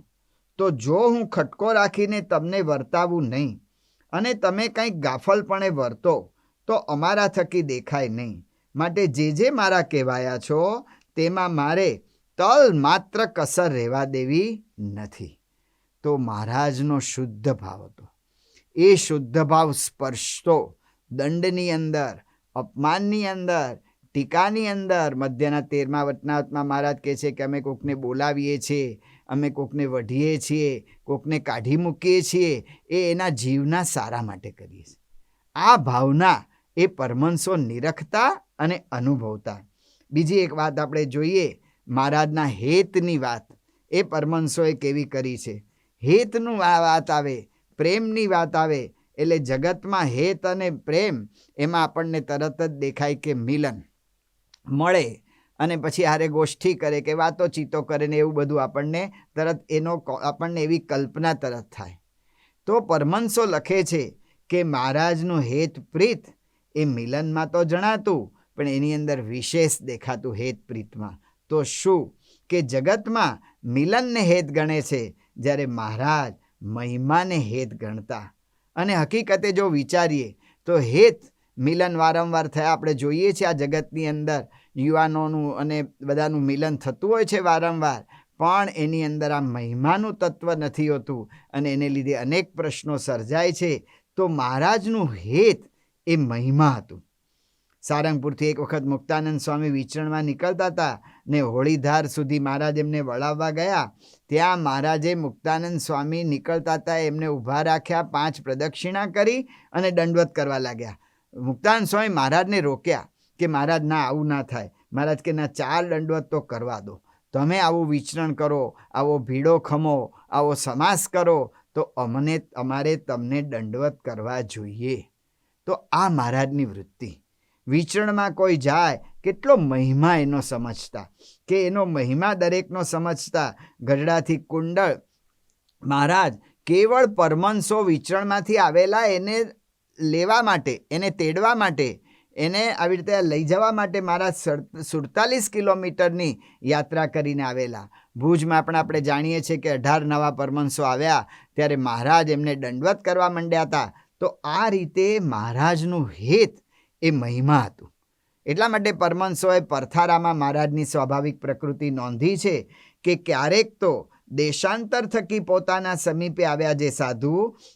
તો જો હું ખટકો રાખીને તમને વર્તાવું નહીં અને તમે કંઈક ગાફલપણે વર્તો તો અમારા થકી દેખાય નહીં. માટે જે મારા કહેવાયા છો તેમાં મારે તલ માત્ર કસર રહેવા દેવી નથી. તો મહારાજનો શુદ્ધ ભાવ હતો. એ શુદ્ધ ભાવ સ્પર્શતો દંડની અંદર, અપમાનની અંદર, ટીકાની અંદર મધ્યના 13મા વચનામૃતમાં મહારાજ કહે છે કે અમે કોકને બોલાવીએ છીએ, અમે કોકને વઢીએ છીએ, કોકને કાઢી મૂકીએ છીએ, એ એના જીવના સારા માટે કરીએ છીએ. આ ભાવના એ પરમહંસો નિરખતા અને અનુભવતા. બીજી એક વાત આપણે જોઈએ, મહારાજના હેતની વાત એ પરમહંસોએ કેવી કરી છે. હેતનું વાત આવે, પ્રેમની વાત આવે એટલે જગતમાં હેત અને પ્રેમ એમાં આપણને તરત જ દેખાય કે મિલન મળે અને પછી હારે ગોષ્ઠી કરે કે વાતોચીતો કરે ને એવું બધું આપણને તરત આપણને એવી કલ્પના તરત થાય. તો પરમહંસો લખે છે કે મહારાજનું હેત પ્રીત એ મિલનમાં તો જણાતું, પણ એની અંદર વિશેષ દેખાતું હેત પ્રીતમાં. તો શું કે જગતમાં મિલનને હેત ગણે છે, જ્યારે મહારાજ મહિમાને હેત ગણતા. અને હકીકતે જો વિચારીએ તો હેત મિલન વારંવાર થયા આપણે જોઈએ છીએ. આ જગતની અંદર યુવાનોનું અને બધાનું મિલન થતું હોય છે વારંવાર, પણ એની અંદર આ મહિમાનું તત્વ નથી હોતું અને એને લીધે અનેક પ્રશ્નો સર્જાય છે. તો મહારાજનું હેત એ મહિમા હતું. સારંગપુરથી એક વખત મુક્તાનંદ સ્વામી વિચરણમાં નીકળતા હતા ને હોળીધાર સુધી મહારાજ એમને વળાવવા ગયા. ત્યાં મહારાજે મુક્તાનંદ સ્વામી નીકળતા હતા એમને ઊભા રાખ્યા, 5 પ્રદક્ષિણા કરી અને દંડવત કરવા લાગ્યા. મુક્તાનંદ સ્વામી મહારાજને રોક્યા કે મહારાજ ના, આવું ના થાય. મહારાજ કે ના, 4 દંડવત તો કરવા દો. તમે આવું વિચરણ કરો, આવો ભીડો ખમો, આવો સમાસ કરો તો અમારે તમને દંડવત કરવા જોઈએ. તો આ મહારાજની વૃત્તિ. વિચરણમાં કોઈ જાય કેટલો મહિમા એનો સમજતા, કે એનો મહિમા દરેકનો સમજતા. ગઢડાથી કુંડળ મહારાજ કેવળ પરમહંસો વિચરણમાંથી આવેલા એને લેવા માટે, એને તેડવા માટે, એને આવી રીતે લઈ જવા માટે મહારાજ 47 કિલોમીટરની યાત્રા કરીને આવેલા. ભુજમાં પણ આપણે જાણીએ છીએ કે 18 નવા પરમહંસો આવ્યા ત્યારે મહારાજ એમને દંડવત કરવા માંડ્યા હતા. તો આ રીતે મહારાજનું હેત એ મહિમા હતું. એટલા માટે પરમહંસોએ પરથારામાં મહારાજની સ્વાભાવિક પ્રકૃતિ નોંધી છે કે ક્યારેક તો દેશાંતર થકી પોતાના સમીપે આવ્યા જે સાધુ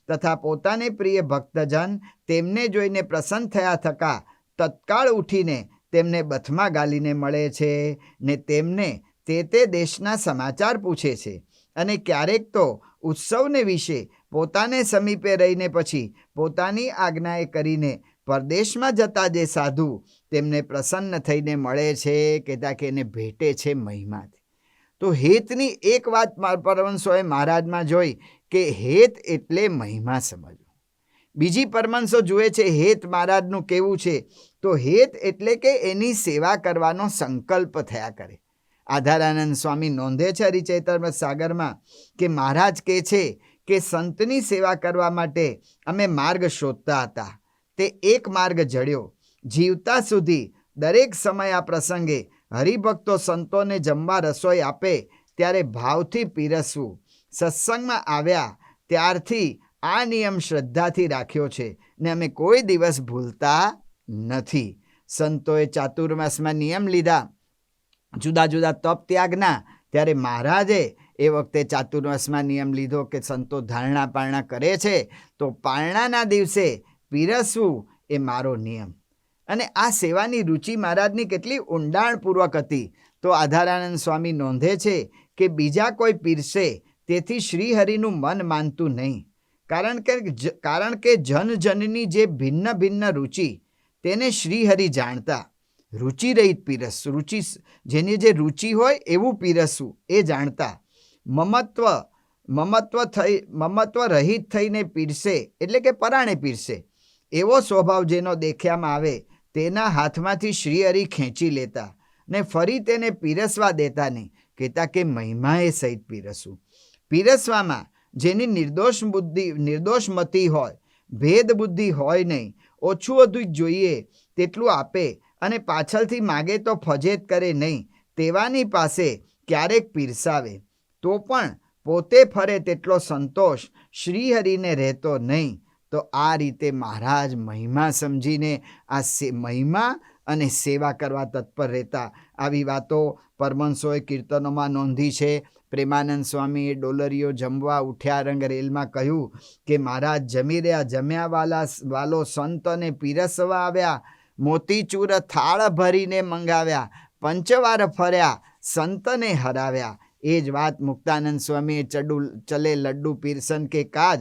તથા પોતાને પ્રિય ભક્તજન તેમને જોઈને પ્રસન્ન થયા થકા તત્કાળ ઉઠીને તેમને બથમાં ગાલીને મળે છે ને તેમને તે દેશના સમાચાર પૂછે છે. અને ક્યારેક તો ઉત્સવને વિશે પોતાને સમીપે રહીને પછી પોતાની આજ્ઞાએ કરીને પરદેશમાં જતા જે સાધુ તેમને પ્રસન્ન થઈને મળે છે, કહેતા કે એને ભેટે છે મહિમાથી. તો હેતની એક વાત પરમહંસોએ મહારાજમાં જોઈ કે હેત એટલે મહિમા સમજવું. બીજી પરમહંસો જુએ છે હેત મહારાજનું કેવું છે, તો હેત એટલે કે એની સેવા કરવાનો સંકલ્પ થયા કરે. આધારાનંદ સ્વામી નોંધે છે હરિચૈતન્ય સાગરમાં કે મહારાજ કહે છે કે સંતની સેવા કરવા માટે અમે માર્ગ શોધતા હતા. તે એક માર્ગ જડ્યો. જીવતા સુધી દરેક સમય આ પ્રસંગે હરિભક્તો સંતોને જમવા રસોઈ આપે ત્યારે ભાવથી પીરસવું. સત્સંગમાં આવ્યા ત્યારથી આ નિયમ શ્રદ્ધાથી રાખ્યો છે ને અમે કોઈ દિવસ ભૂલતા નથી. સંતોએ ચાતુર્માસમાં નિયમ લીધા, જુદા જુદા તપ ત્યાગના, ત્યારે મહારાજે એ વખતે ચાતુર્માસમાં નિયમ લીધો કે સંતો ધારણા પારણા કરે છે તો પારણાના દિવસે પીરસવું એ મારો નિયમ. અને આ સેવાની રુચિ મહારાજની કેટલી ઊંડાણપૂર્વક હતી. તો આધારાનંદ સ્વામી નોંધે છે કે બીજા કોઈ પીરસે તેથી શ્રીહરિનું મન માનતું નહીં. કારણ કે જનજનની જે ભિન્ન ભિન્ન રુચિ તેને શ્રીહરિ જાણતા. રુચિ રહિત પીરસ, જેની જે રુચિ હોય એવું પીરસવું એ જાણતા. મમત્વ રહિત થઈને પીરસે એટલે કે પરાણે પીરસે એવો સ્વભાવ જેનો દેખ્યામાં આવે તેના હાથમાંથી શ્રીહરિ ખેંચી લેતા ને ફરી તેને પીરસવા દેતા નહીં. કહેતા કે મહિમાએ સહિત પીરસવું. પીરસવામાં જેની નિર્દોષ મતિ હોય, ભેદ બુદ્ધિ હોય નહીં, ઓછું વધુ જોઈએ તેટલું આપે અને પાછળથી માગે તો ફજેત કરે નહીં, તેવાની પાસે ક્યારેક પીરસાવે તો પણ પોતે ફરે તેટલો સંતોષ શ્રીહરિને રહેતો નહીં. તો આ રીતે મહારાજ મહિમા સમજીને આ મહિમા અને સેવા કરવા તત્પર રહેતા. આવી વાતો પરમહંસોએ કીર્તનોમાં નોંધી છે. પ્રેમાનંદ સ્વામીએ ડોલરીઓ જમવા ઉઠ્યા રંગ રેલમાં કહ્યું કે મહારાજ જમી રહ્યા, જમ્યા વાલો સંતને પીરસવા આવ્યા. મોતીચૂર થાળ ભરીને મંગાવ્યા, પંચવાર ફર્યા, સંતને હરાવ્યા. એ જ વાત મુક્તાનંદ સ્વામીએ ચલે લડ્ડુ પીરસન કે કાજ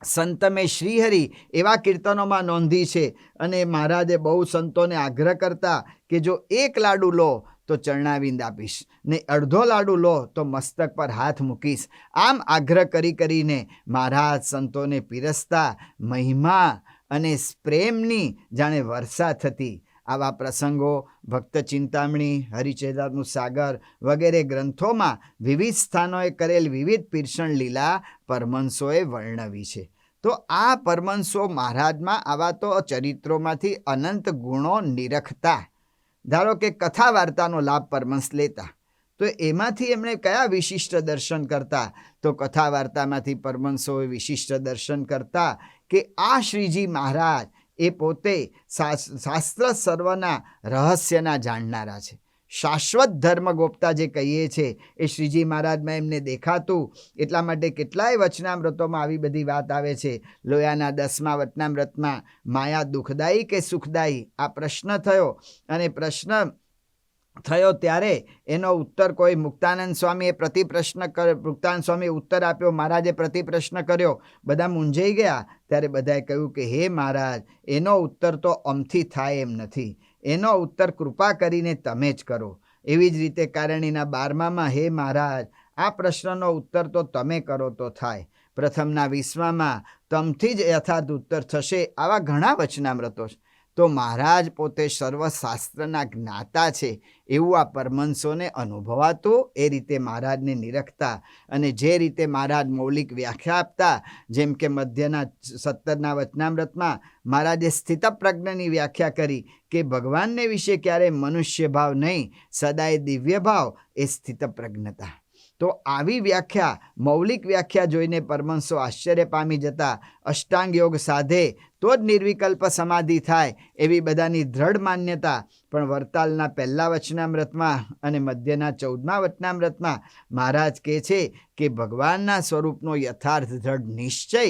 સંત મેં શ્રીહરિ એવા કીર્તનોમાં નોંધી છે. અને મહારાજે બહુ સંતોને આગ્રહ કરતા કે જો એક લાડુ લો તો ચરણાવિંદ આપીશ, ને અડધો લાડુ લો તો મસ્તક પર હાથ મૂકીશ. આમ આગ્રહ કરીને મહારાજ સંતોને પીરસતા. મહિમા અને પ્રેમની જાણે વર્ષા થતી. આવા પ્રસંગો ભક્ત ચિંતામણી, હરિચેતાનું સાગર વગેરે ગ્રંથોમાં વિવિધ સ્થાનોએ કરેલ વિવિધ પીરસણ લીલા પરમહંસોએ વર્ણવી છે. તો આ પરમહંસો મહારાજમાં આવા તો ચરિત્રોમાંથી અનંત ગુણો નિરખતા. ધારો કે કથા વાર્તાનો લાભ પરમહંસ લેતા, તો એમાંથી એમણે કયા વિશિષ્ટ દર્શન કરતા? તો કથા વાર્તામાંથી પરમહંસોએ વિશિષ્ટ દર્શન કરતા કે આ શ્રીજી મહારાજ એ પોતે શાસ્ત્ર સર્વના રહસ્યના જાણનારા છે. શાશ્વત ધર્મ ગોપતા જે કહીએ છે એ શ્રીજી મહારાજમાં એમને દેખાતું. એટલા માટે કેટલાય વચનામૃતોમાં આવી બધી વાત આવે છે. લોયાના 10મા વચનામૃતમાં માયા દુઃખદાયી કે સુખદાયી આ પ્રશ્ન થયો, અને પ્રશ્ન થયો ત્યારે એનો ઉત્તર કોઈ મુક્તાનંદ સ્વામીએ મુક્તાનંદ સ્વામીએ ઉત્તર આપ્યો, મહારાજે પ્રતિપ્રશ્ન કર્યો, બધા મૂંઝાઈ ગયા. ત્યારે બધાએ કહ્યું કે હે મહારાજ, એનો ઉત્તર તો અમથી થાય એમ નથી, એનો ઉત્તર કૃપા કરીને તમે જ કરો. એવી જ રીતે કારણીના 12મામાં હે મહારાજ, આ પ્રશ્નનો ઉત્તર તો તમે કરો તો થાય. પ્રથમના 20મામાં તમથી જ યથાર્થ ઉત્તર થશે. આવા ઘણા વચનામૃતો છે. તો મહારાજ પોતે સર્વશાસ્ત્રના જ્ઞાતા છે એવું આ પરમહંસોને અનુભવાતું. એ રીતે મહારાજને નિરખતા. અને જે રીતે મહારાજ મૌલિક વ્યાખ્યા આપતા, જેમ કે મધ્યના 17ના વચનામૃતમાં મહારાજે સ્થિતપ્રજ્ઞની વ્યાખ્યા કરી કે ભગવાનને વિશે ક્યારે મનુષ્ય ભાવ નહીં, સદાય દિવ્ય ભાવ એ સ્થિતપ્રજ્ઞતા. તો આવી વ્યાખ્યા, મૌલિક વ્યાખ્યા જોઈને પરમહંસો આશ્ચર્ય પામી જતા. અષ્ટાંગ યોગ સાધે તો જ નિર્વિકલ્પ સમાધિ થાય એવી બધાની દ્રઢ માન્યતા. પણ વરતાલના 1લા વચનામૃતમાં અને મધ્યના 14મા વચનામૃતમાં મહારાજ કહે છે કે ભગવાનના સ્વરૂપનો યથાર્થ દ્રઢ નિશ્ચય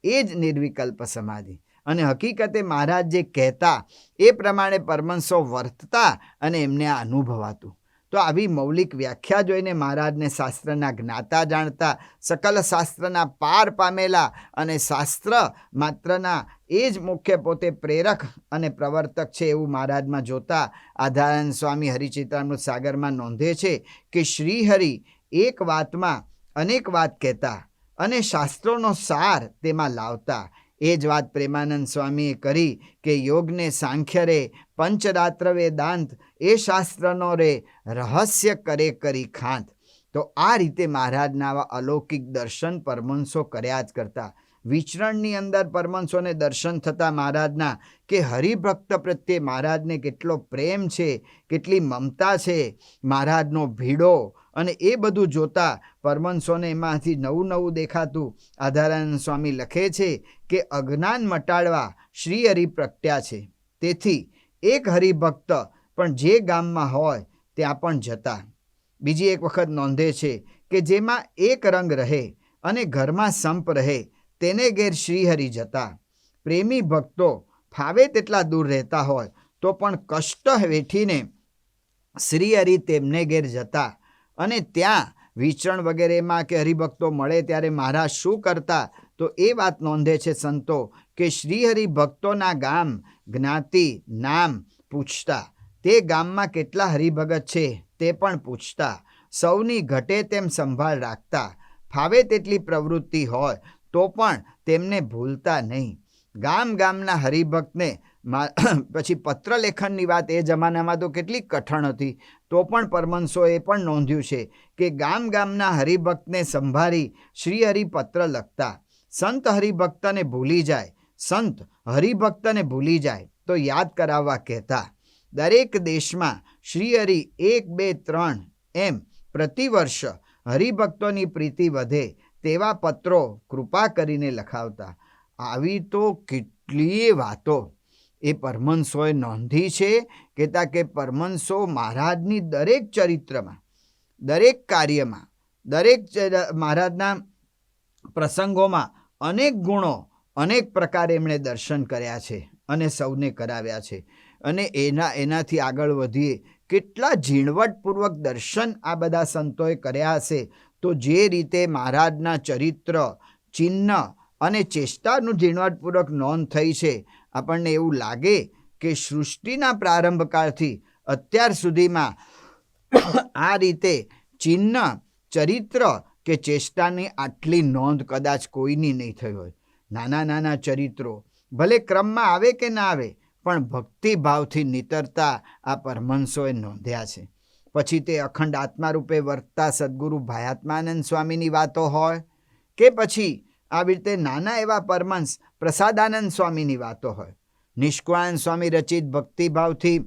એ જ નિર્વિકલ્પ સમાધિ. અને હકીકતે મહારાજ જે કહેતા એ પ્રમાણે પરમહંસો વર્તતા અને એમને આ અનુભવાતું. તો આવી મૌલિક વ્યાખ્યા જોઈને મહારાજને શાસ્ત્રના જ્ઞાતા જાણતા, સકલ શાસ્ત્રના પાર પામેલા, અને શાસ્ત્ર માત્રના એ જ મુખ્ય પોતે પ્રેરક અને પ્રવર્તક છે એવું મહારાજમાં જોતા. આધારાનંદ સ્વામી હરિચેતામૃત સાગરમાં નોંધે છે કે શ્રીહરિ એક વાતમાં અનેક વાત કહેતા અને શાસ્ત્રોનો સાર તેમાં લાવતા. એ જ વાત પ્રેમાનંદ સ્વામીએ કરી કે યોગને સાંખ્ય રે, પંચરાત્ર વેદાંત એ શાસ્ત્રનો રે, રહસ્ય કરે કરી ખાંત. તો આ રીતે મહારાજના આવા અલૌકિક દર્શન પરમહંસો કર્યા જ કરતા. વિચરણની અંદર પરમહંસોને દર્શન થતા મહારાજના કે હરિભક્ત પ્રત્યે મહારાજને કેટલો પ્રેમ છે, કેટલી મમતા છે, મહારાજનો ભીડો, અને એ બધું જોતા પરમહંસોને એમાંથી નવું નવું દેખાતું. આધારાનંદ સ્વામી લખે છે કે અજ્ઞાન મટાડવા શ્રી હરિ પ્રગટ્યા છે. તેથી એક હરિભક્ત પણ જે ગામમાં હોય ત્યાં પણ જતા. બીજી એક વખત નોંધે છે કે જેમાં એક રંગ રહે અને ઘરમાં સંપ રહે તેને ઘેર શ્રીહરિ જતા. પ્રેમી ભક્તો ફાવે તેટલા દૂર રહેતા હોય તો પણ કષ્ટ વેઠીને શ્રીહરિ તેમને ઘેર જતા. અને ત્યાં વિચરણ વગેરેમાં કે હરિભક્તો મળે ત્યારે મહારાજ શું કરતા? તો એ વાત નોંધે છે સંતો કે શ્રીહરિ ભક્તોના ગામ, જ્ઞાતિ, નામ પૂછતા. તે ગામમાં કેટલા હરિભગત છે તે પણ પૂછતા. સૌની ઘટે તેમ સંભાળ રાખતા. ફાવે તેટલી પ્રવૃત્તિ હોય તો પણ તેમને ભૂલતા નહીં. ગામના હરિભક્તને પછી પત્રલેખનની વાત એ જમાનામાં તો કેટલી કઠણ હતી, તો પણ પરમહંસોએ પણ નોંધ્યું છે કે ગામના હરિભક્તને સંભાળી શ્રીહરિ પત્ર લખતા. સંત હરિભક્તને ભૂલી જાય તો યાદ કરાવવા કહેતા. દરેક દેશમાં શ્રીહરિ 1, 2, 3 એમ પ્રતિવર્ષ હરિભક્તોની પ્રીતિ વધે તેવા પત્રો કૃપા કરીને લખાવતા. આવી તો કેટલીય વાતો એ પરમહંસોએ નોંધી છે. કહેતા કે પરમહંસો મહારાજની દરેક ચરિત્રમાં, દરેક કાર્યમાં, દરેક મહારાજના પ્રસંગોમાં અનેક ગુણો, અનેક પ્રકારે એમણે દર્શન કર્યા છે અને સૌને કરાવ્યા છે. અને એનાથી આગળ વધીએ, કેટલા ઝીણવટપૂર્વક દર્શન આ બધા સંતોએ કર્યા હશે. તો જે રીતે મહારાજના ચરિત્ર, ચિહ્ન અને ચેષ્ટાનું ઝીણવટપૂર્વક નોંધ થઈ છે, આપણને એવું લાગે કે સૃષ્ટિના પ્રારંભકાળથી અત્યાર સુધીમાં આ રીતે ચિહ્ન, ચરિત્ર કે ચેષ્ટાની આટલી નોંધ કદાચ કોઈની નહીં થઈ હોય. નાના નાના ચરિત્રો ભલે ક્રમમાં આવે કે ના આવે, પણ ભક્તિભાવથી નીતરતા આ પરમહંસોએ નોંધ્યા છે. પછી તે અખંડ આત્મા રૂપે વર્તતા સદગુરુ ભાયાત્માનંદ સ્વામીની વાતો હોય, કે પછી આવી રીતે નાના એવા પરમહંસ પ્રસાદાનંદ સ્વામીની વાતો હોય, નિષ્કુળાનંદ સ્વામી રચિત ભક્તિભાવથી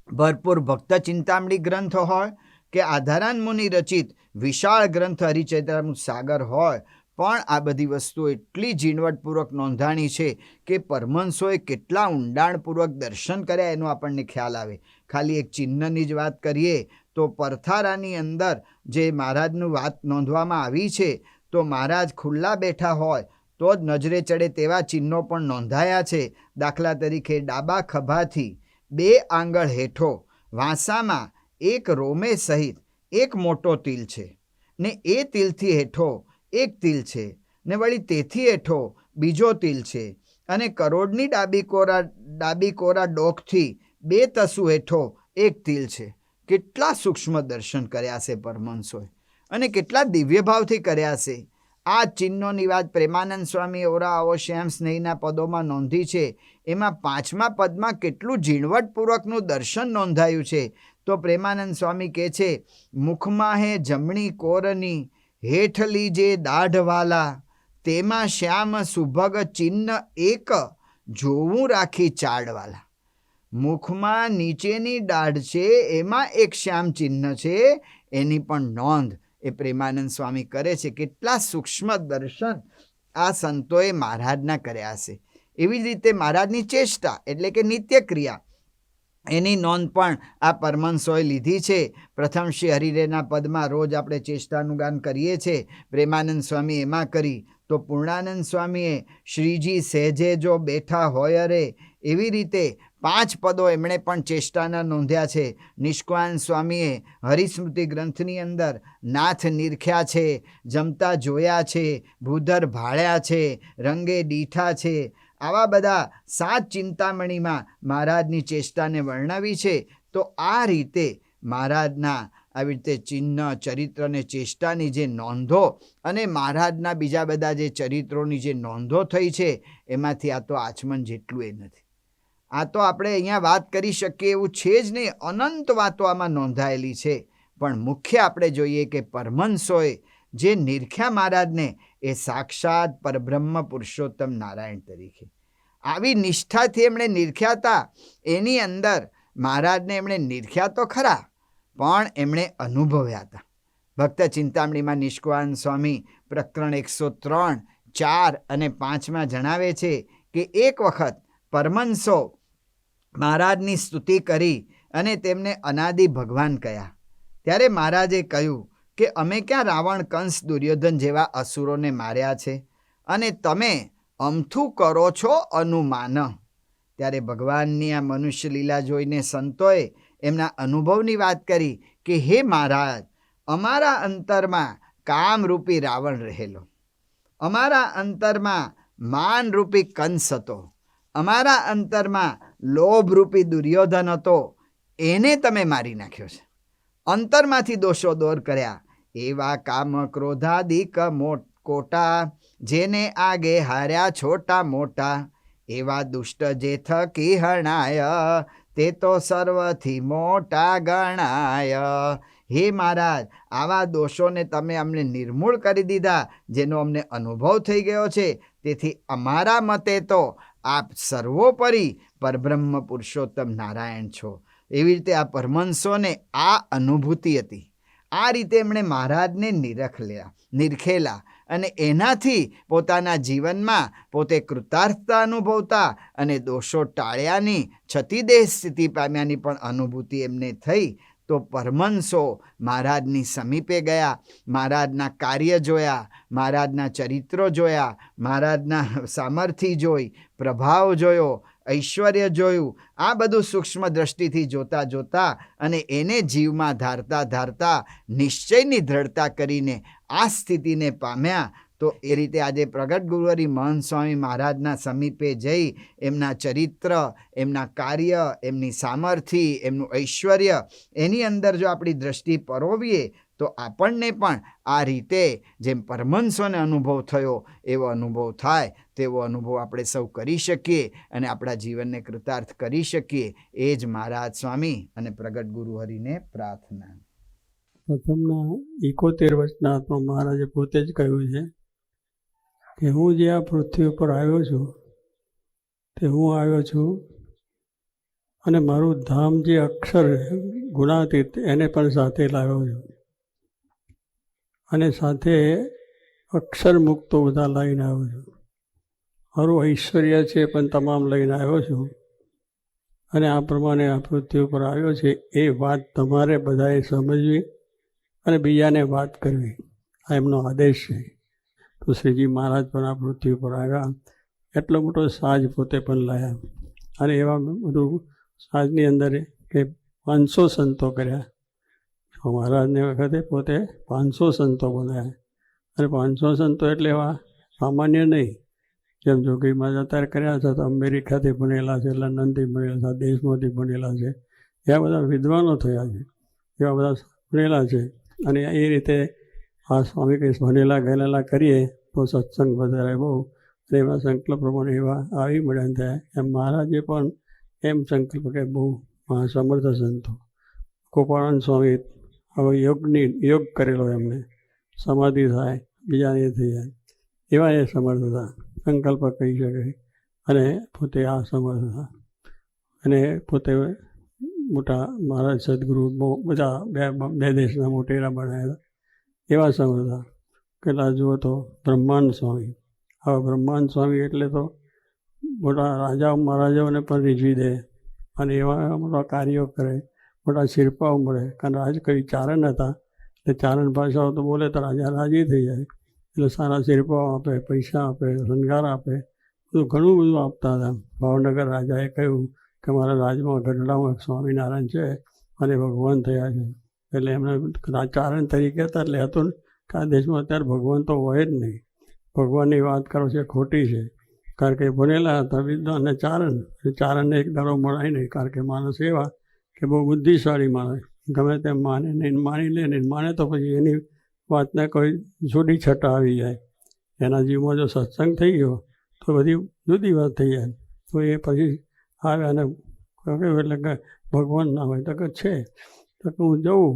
ભરપૂર ભક્ત ચિંતામણી ગ્રંથ હોય, કે આધારાન મુનિ રચિત વિશાળ ગ્રંથ હરિચરિત્રામૃત સાગર હોય, પણ આ બધી વસ્તુઓ એટલી ઝીણવટપૂર્વક નોંધાણી છે કે પરમહંસોએ કેટલા ઊંડાણપૂર્વક દર્શન કર્યા એનો આપણને ખ્યાલ આવે. ખાલી એક ચિહ્નની જ વાત કરીએ તો પરથારાની અંદર જે મહારાજનું વાત નોંધવામાં આવી છે, તો મહારાજ ખુલ્લા બેઠા હોય તો જ નજરે ચડે તેવા ચિહ્નો પણ નોંધાયા છે. દાખલા તરીકે ડાબા ખભાથી 2 આંગળ હેઠો વાંસામાં એક રોમે સહિત એક મોટો તિલ છે, ને એ તિલથી હેઠો એક તિલ છે, ને વળી તેથી હેઠો બીજો તિલ છે, અને કરોડની ડાબી કોરા ડોકથી 2 તસુ હેઠો એક તિલ છે. કેટલા સૂક્ષ્મ દર્શન કર્યા છે પરમહંસોએ, અને કેટલા દિવ્ય ભાવથી કર્યા છે. આ ચિહ્નોની વાત પ્રેમાનંદ સ્વામી ઓરા આવો શ્યામ સ્નેહીના પદોમાં નોંધી છે. એમાં 5મા પદમાં કેટલું ઝીણવટપૂર્વકનું દર્શન નોંધાયું છે. તો પ્રેમાનંદ સ્વામી કહે છે, મુખમાં હે જમણી કોરની હેઠલી જે દાઢવાલા, તેમાં શ્યામ સુભગ ચિહ્ન એક જોવું રાખી ચાડવાલા. મુખમાં નીચેની દાઢ છે, એમાં એક શ્યામ ચિહ્ન છે, એની પણ નોંધ એ પ્રેમાનંદ સ્વામી કરે છે. કેટલા સૂક્ષ્મ દર્શન આ સંતોએ મહારાજના કર્યા છે. એવી જ રીતે મહારાજની ચેષ્ટા એટલે કે નિત્ય ક્રિયા, એની નોંધ પણ આ પરમહંસોએ લીધી છે. પ્રથમ શ્રી હરિરેના પદમાં રોજ આપણે ચેષ્ટાનું ગાન કરીએ છીએ, પ્રેમાનંદ સ્વામી એમાં કરી. તો પૂર્ણાનંદ સ્વામીએ શ્રીજી સહેજે જો બેઠા હોય રે, એવી રીતે 5 પદો એમણે પણ ચેષ્ટાના નોંધ્યા છે. નિષ્કુળાનંદ સ્વામીએ હરિસ્મૃતિ ગ્રંથની અંદર નાથ નિરખ્યા છે, જમતા જોયા છે, ભૂધર ભાળ્યા છે, રંગે દીઠા છે, આવા બધા 7 ચિંતામણીમાં મહારાજની ચેષ્ટાને વર્ણવી છે. તો આ રીતે મહારાજના આવી રીતે ચિહ્ન, ચરિત્ર અને ચેષ્ટાની જે નોંધો અને મહારાજના બીજા બધા જે ચરિત્રોની જે નોંધો થઈ છે, એમાંથી આ તો આચમન જેટલું એ નથી. આ તો આપણે અહીંયા વાત કરી શકીએ એવું છે જ નહીં. અનંત વાતો આમાં નોંધાયેલી છે. પણ મુખ્ય આપણે જોઈએ કે પરમહંસોએ જે નિરખ્યા મહારાજને, એ સાક્ષાત પરબ્રહ્મ પુરુષોત્તમ નારાયણ તરીકે આવી નિષ્ઠાથી એમણે નિરખ્યા હતા. એની અંદર મહારાજને એમણે નિરખ્યા તો ખરા, પણ એમણે અનુભવ્યા હતા. ભક્ત ચિંતામણીમાં નિષ્કુળાનંદ સ્વામી પ્રકરણ 103, 4 અને 5માં જણાવે છે કે એક વખત પરમહંસો મહારાજની સ્તુતિ કરી અને તેમને અનાદિ ભગવાન કહ્યા. ત્યારે મહારાજે કહ્યું કે અમે ક્યાં રાવણ, કંસ, દુર્યોધન જેવા અસુરોને માર્યા છે, અને તમે અમથું કરો છો અનુમાન. ત્યારે ભગવાનની આ મનુષ્ય લીલા જોઈને સંતોએ એમના અનુભવની વાત કરી કે હે મહારાજ, અમારા અંતરમાં કામરૂપી રાવણ રહેલો, અમારા અંતરમાં માનરૂપી કંસ હતો, અમારા અંતરમાં લોભરૂપી દુર્યોધન હતો, એને તમે મારી નાખ્યો છે, અંતરમાંથી દોષો દૂર કર્યા. એવા કામ ક્રોધાદિક કોટા, જેને આગે હાર્યા છોટા મોટા, એવા દુષ્ટ જે થકી હણાય, તે તો સર્વથી મોટા ગણાય. હે મહારાજ, આવા દોષોને તમે અમને નિર્મૂળ કરી દીધા, જેનો અમને અનુભવ થઈ ગયો છે. તેથી અમારા મતે તો આપ સર્વોપરી પરબ્રહ્મ પુરુષોત્તમ નારાયણ છો. એવી રીતે આ પરમહંસોને આ અનુભૂતિ હતી. આ રીતે એમણે મહારાજને નિરખેલા અને એનાથી પોતાના જીવનમાં પોતે કૃતાર્થતા અનુભવતા અને દોષો ટાળ્યાની, છતીદેહ સ્થિતિ પામ્યાની પણ અનુભૂતિ એમને થઈ. તો પરમહંસો મહારાજની સમીપે ગયા, મહારાજના કાર્ય જોયા, મહારાજના ચરિત્રો જોયા, મહારાજના સામર્થ્ય જોઈ, પ્રભાવ જોયો ઐશ્વર્ય જોયું, આ બધું સૂક્ષ્મ દ્રષ્ટિથી જોતા જોતા અને એને જીવમાં ધારતા ધારતા નિશ્ચયની દ્રઢતા કરીને આ સ્થિતિને પામ્યા. તો એ રીતે આજે પ્રગટ ગુરુહરિ મહંત સ્વામી મહારાજના સમીપે જઈ એમના ચરિત્ર, એમના કાર્ય, એમની સામર્થ્ય, એમનું ઐશ્વર્ય એની અંદર જો આપણી દ્રષ્ટિ પરોવીએ તો આપણને પણ આ રીતે જેમ પરમહંસોને અનુભવ થયો એવો અનુભવ થાય, તેવો અનુભવ આપણે સૌ કરી શકીએ અને આપણા જીવનને કૃતાર્થ કરી શકીએ. એ જ મહારાજ સ્વામી અને પ્રગટ ગુરુહરિને પ્રાર્થના. પ્રથમના 71 વચનાત્મા મહારાજે પોતે જ કહ્યું છે કે હું જે આ પૃથ્વી ઉપર આવ્યો છું તે હું આવ્યો છું અને મારું ધામ જે અક્ષર ગુણાતીત એને પણ સાથે લાવ્યો છું અને સાથે અક્ષર મુક્તો બધા લઈને આવ્યો છું. મારું ઐશ્વર્ય છે પણ તમામ લઈને આવ્યો છું અને આ પ્રમાણે આ પૃથ્વી ઉપર આવ્યો છે એ વાત તમારે બધાએ સમજવી અને બીજાને વાત કરવી, આ એમનો આદેશ છે. તો શ્રીજી મહારાજ પણ આ પૃથ્વી ઉપર આવ્યા, એટલો મોટો સાજ પોતે પણ લાયા અને એવા બધું સાજની અંદર કે 500 સંતો કર્યા. મહારાજને વખતે પોતે 500 સંતો બોલાયા અને 500 સંતો એટલે એવા સામાન્ય નહીં. જેમ જોગી મહારાજ અત્યારે કર્યા છે તો અમેરિકાથી ભણેલા છે, લંડનથી ભણેલા છે, દેશમાંથી ભણેલા છે, એવા બધા વિદ્વાનો થયા છે, એવા બધા ભણેલા છે. અને એ રીતે આ સ્વામી કંઈ ભણેલા ગયેલા કરીએ તો સત્સંગ વધારે બહુ અને એવા સંકલ્પ પ્રમાણે એવા આવી મળ્યા થયા. એમ મહારાજે પણ એમ સંકલ્પ કે બહુ સમર્થ સંતો. ગોપાળાનંદ સ્વામી હવે યોગ કરેલો એમને, સમાધિ થાય, બીજાને થઈ જાય, એવા એ સમર્થ હતા, સંકલ્પ કહી શકે અને પોતે આ સમર્થ હતા. અને પોતે મોટા મહારાજ સદગુરુ બહુ બધા બે દેશના મોટેરા બનાવ્યા એવા સમર્થ હતા. કેટલા જુઓ તો બ્રહ્માંડ સ્વામી. હવે બ્રહ્માંડ સ્વામી એટલે તો મોટા રાજાઓ મહારાજાઓને પણ રીઝવી દે અને એવા મોટા કાર્યો કરે, મોટા શિરપાઓ મળે. કારણ રાજ કઈ ચારણ હતા એટલે ચારણ ભાષાઓ તો બોલે તો રાજા રાજી થઈ જાય, એટલે સારા શિરપાઓ આપે, પૈસા આપે, શણગાર આપે, બધું ઘણું બધું આપતા હતા. ભાવનગર રાજાએ કહ્યું કે મારા રાજમાં ગઢડામાં સ્વામિનારાયણ છે અને ભગવાન થયા છે. એટલે એમને ચારણ તરીકે હતા એટલે હતું કે આ દેશમાં અત્યારે ભગવાન તો હોય જ નહીં. ભગવાનની વાત કરો છે ખોટી છે, કારણ કે ભણેલા હતા વિદ્વાન અને ચારણને એક દાડો મળાય નહીં. કારણ કે માણસ એવા કે બહુ બુદ્ધિશાળી માણસ, ગમે તેમ માને નહીં, માની લે નહીં, માને તો પછી એની વાતને કોઈ જુદી છટા આવી જાય. એના જીવમાં જો સત્સંગ થઈ ગયો તો બધી જુદી વાત થઈ જાય. તો એ પછી આવે અને કહ્યું એટલે કે ભગવાન ના હોય તો કે છે, તો કે હું જઉં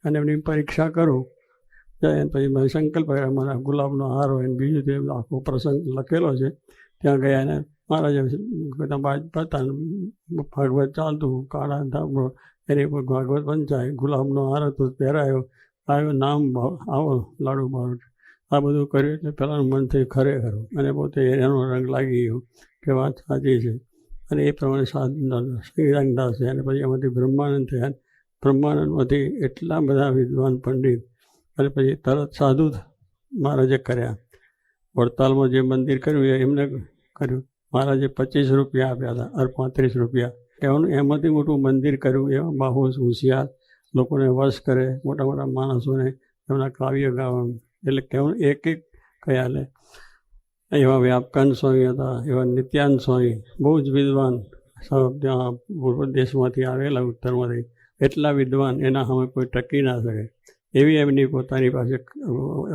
અને એમની પરીક્ષા કરું. જાય પછી મેં સંકલ્પ કર્યા મારા ગુલાબનો હાર હોય ને બીજું તે આખો પ્રસંગ લખેલો છે. ત્યાં ગયા અને મહારાજે બધા ભાગવત ચાલતું, કાળા ધામ એની ભાગવત વંચાય, ગુલાબનો હાર હતો પહેરાયો, આવ્યો નામ આવો લાડુ બાળુ, આ બધું કર્યું. એટલે પહેલાંનું મન થયું ખરેખર અને પોતે એનો રંગ લાગી ગયો કે વાત સાચી છે. અને એ પ્રમાણે શ્રીરંગદાસ છે અને પછી એમાંથી બ્રહ્માનંદ થયા. બ્રહ્માનંદમાંથી એટલા બધા વિદ્વાન પંડિત અને પછી તરત સાધુ મહારાજે કર્યા. વડતાલમાં જે મંદિર કર્યું એ એમને કર્યું. મહારાજે 25 રૂપિયા આપ્યા હતા, 35 રૂપિયા. એમાંથી મોટું મંદિર કર્યું. એવા બાહુ હોશિયાર લોકોને વશ કરે, મોટા મોટા માણસોને એમના કાવ્ય ગાવા. એટલે કેવું એક કયા લે. એવા વ્યાપકાન સ્વામી હતા, એવા નિત્યાનંદ સ્વામી, બહુ જ વિદ્વાન, ત્યાં પૂર્વ દેશમાંથી આવેલા, ઉત્તરમાંથી. એટલા વિદ્વાન એના સામે કોઈ ટકી ના શકે એવી એમની પોતાની પાસે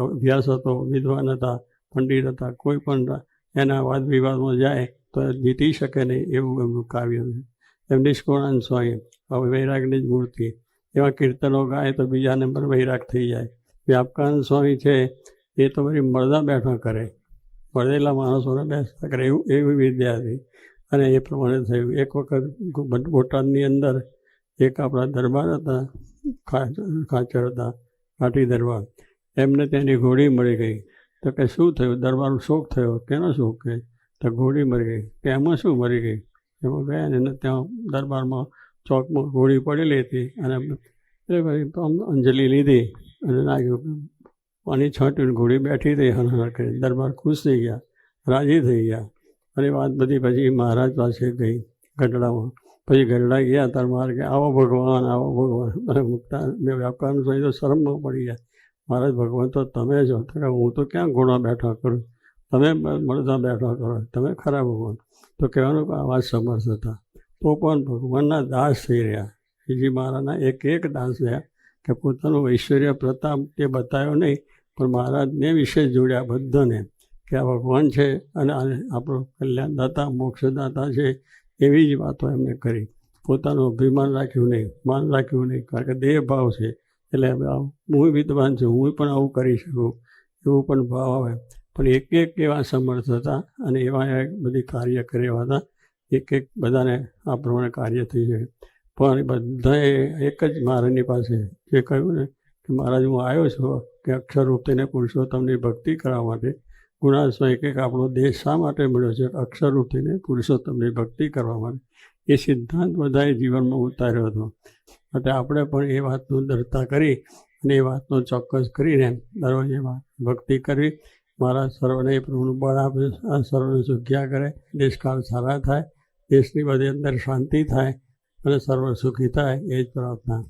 અભ્યાસ હતો, વિદ્વાન હતા, પંડિત હતા. કોઈ પણ એના વાદ વિવાદમાં જાય તો જીતી શકે નહીં એવું એમનું કાવ્ય છે. એમ નિષ્કુળાનંદ સ્વામી, હવે વૈરાગની જ મૂર્તિ. એવા કીર્તનો ગાય તો બીજાને પણ વૈરાગ થઈ જાય. વ્યાપકાનંદ સ્વામી છે એ તો બધી મળદા બેઠા કરે, મળેલા માણસોને બેસતા કરે, એવી વિદ્યા હતી. અને એ પ્રમાણે થયું. એક વખત બોટાદની અંદર એક આપણા દરબાર હતા, ખાચર હતા, કાઠી દરબાર. એમને તેની ઘોડી મળી ગઈ. તો કે શું થયું? દરબારનો શોખ થયો. કેનો શોખ? કે તો ઘોડી મરી ગઈ. કે એમાં શું મરી ગઈ? એમાં ગયા ને ત્યાં દરબારમાં ચોકમાં ઘોડી પડેલી હતી અને એ ભાઈ અંજલિ લીધી અને નાખ્યું, પાણી છાંટ્યું, ઘોડી બેઠી હતી. હનહર કરી દરબાર ખુશ થઈ ગયા, રાજી થઈ ગયા અને વાત બધી પછી મહારાજ પાસે ગઈ ગઢડામાં. પછી ગઢડા ગયા ત્યારે મારે કે આવો ભગવાન મને મૂકતા મેં વ્યાકરણ જોઈ તો શરમમાં પડી ગયા. મહારાજ ભગવાન તો તમે છો. તો કે હું તો ક્યાં ઘોડા બેઠા કરું, તમે મળતા બેઠા કરો, તમે ખરા ભગવાન. તો કહેવાનું કે આવા સમર્થ હતા તો પણ ભગવાનના દાસ થઈ રહ્યા. શ્રીજી મહારાજના એક દાસ રહ્યા કે પોતાનું ઐશ્વર્ય પ્રતાપ તે બતાવ્યો નહીં, પણ મહારાજને વિશે જોડ્યા બધાને કે આ ભગવાન છે અને આપણો કલ્યાણદાતા મોક્ષદાતા છે, એવી જ વાતો એમને કરી. પોતાનું અભિમાન રાખ્યું નહીં, માન રાખ્યું નહીં, કારણ કે દેહ ભાવ છે એટલે હું વિદ્વાન છું, હું પણ આવું કરી શકું એવું પણ ભાવ આવે. પણ એક એવા સમર્થ હતા અને એવા બધી કાર્ય કર્યા હતા. એક બધાને આ પ્રમાણે કાર્ય થઈ જાય. પણ બધાએ એક જ મહારાજની પાસે જે કહ્યું ને કે મહારાજ હું આવ્યો છું કે અક્ષરરૂપ થઈને પુરુષોત્તમની ભક્તિ કરવા માટે. ગુણાસમાં એક આપણો દેહ શા માટે મળ્યો છે? અક્ષરરૂપ થઈને પુરુષોત્તમની ભક્તિ કરવા માટે. એ સિદ્ધાંત બધાએ જીવનમાં ઉતાર્યો હતો. એટલે આપણે પણ એ વાતનું દરતા કરી અને એ વાતનો ચોક્કસ કરીને દરરોજ એ ભક્તિ કરવી. મારા સર્વને એ પ્રભુનું બળ આપે, આ સર્વને સુખ્યા કરે, દેશકાળ સારા થાય, દેશની બધી અંદર શાંતિ થાય અને સર્વ સુખી થાય, એ જ પ્રાર્થના.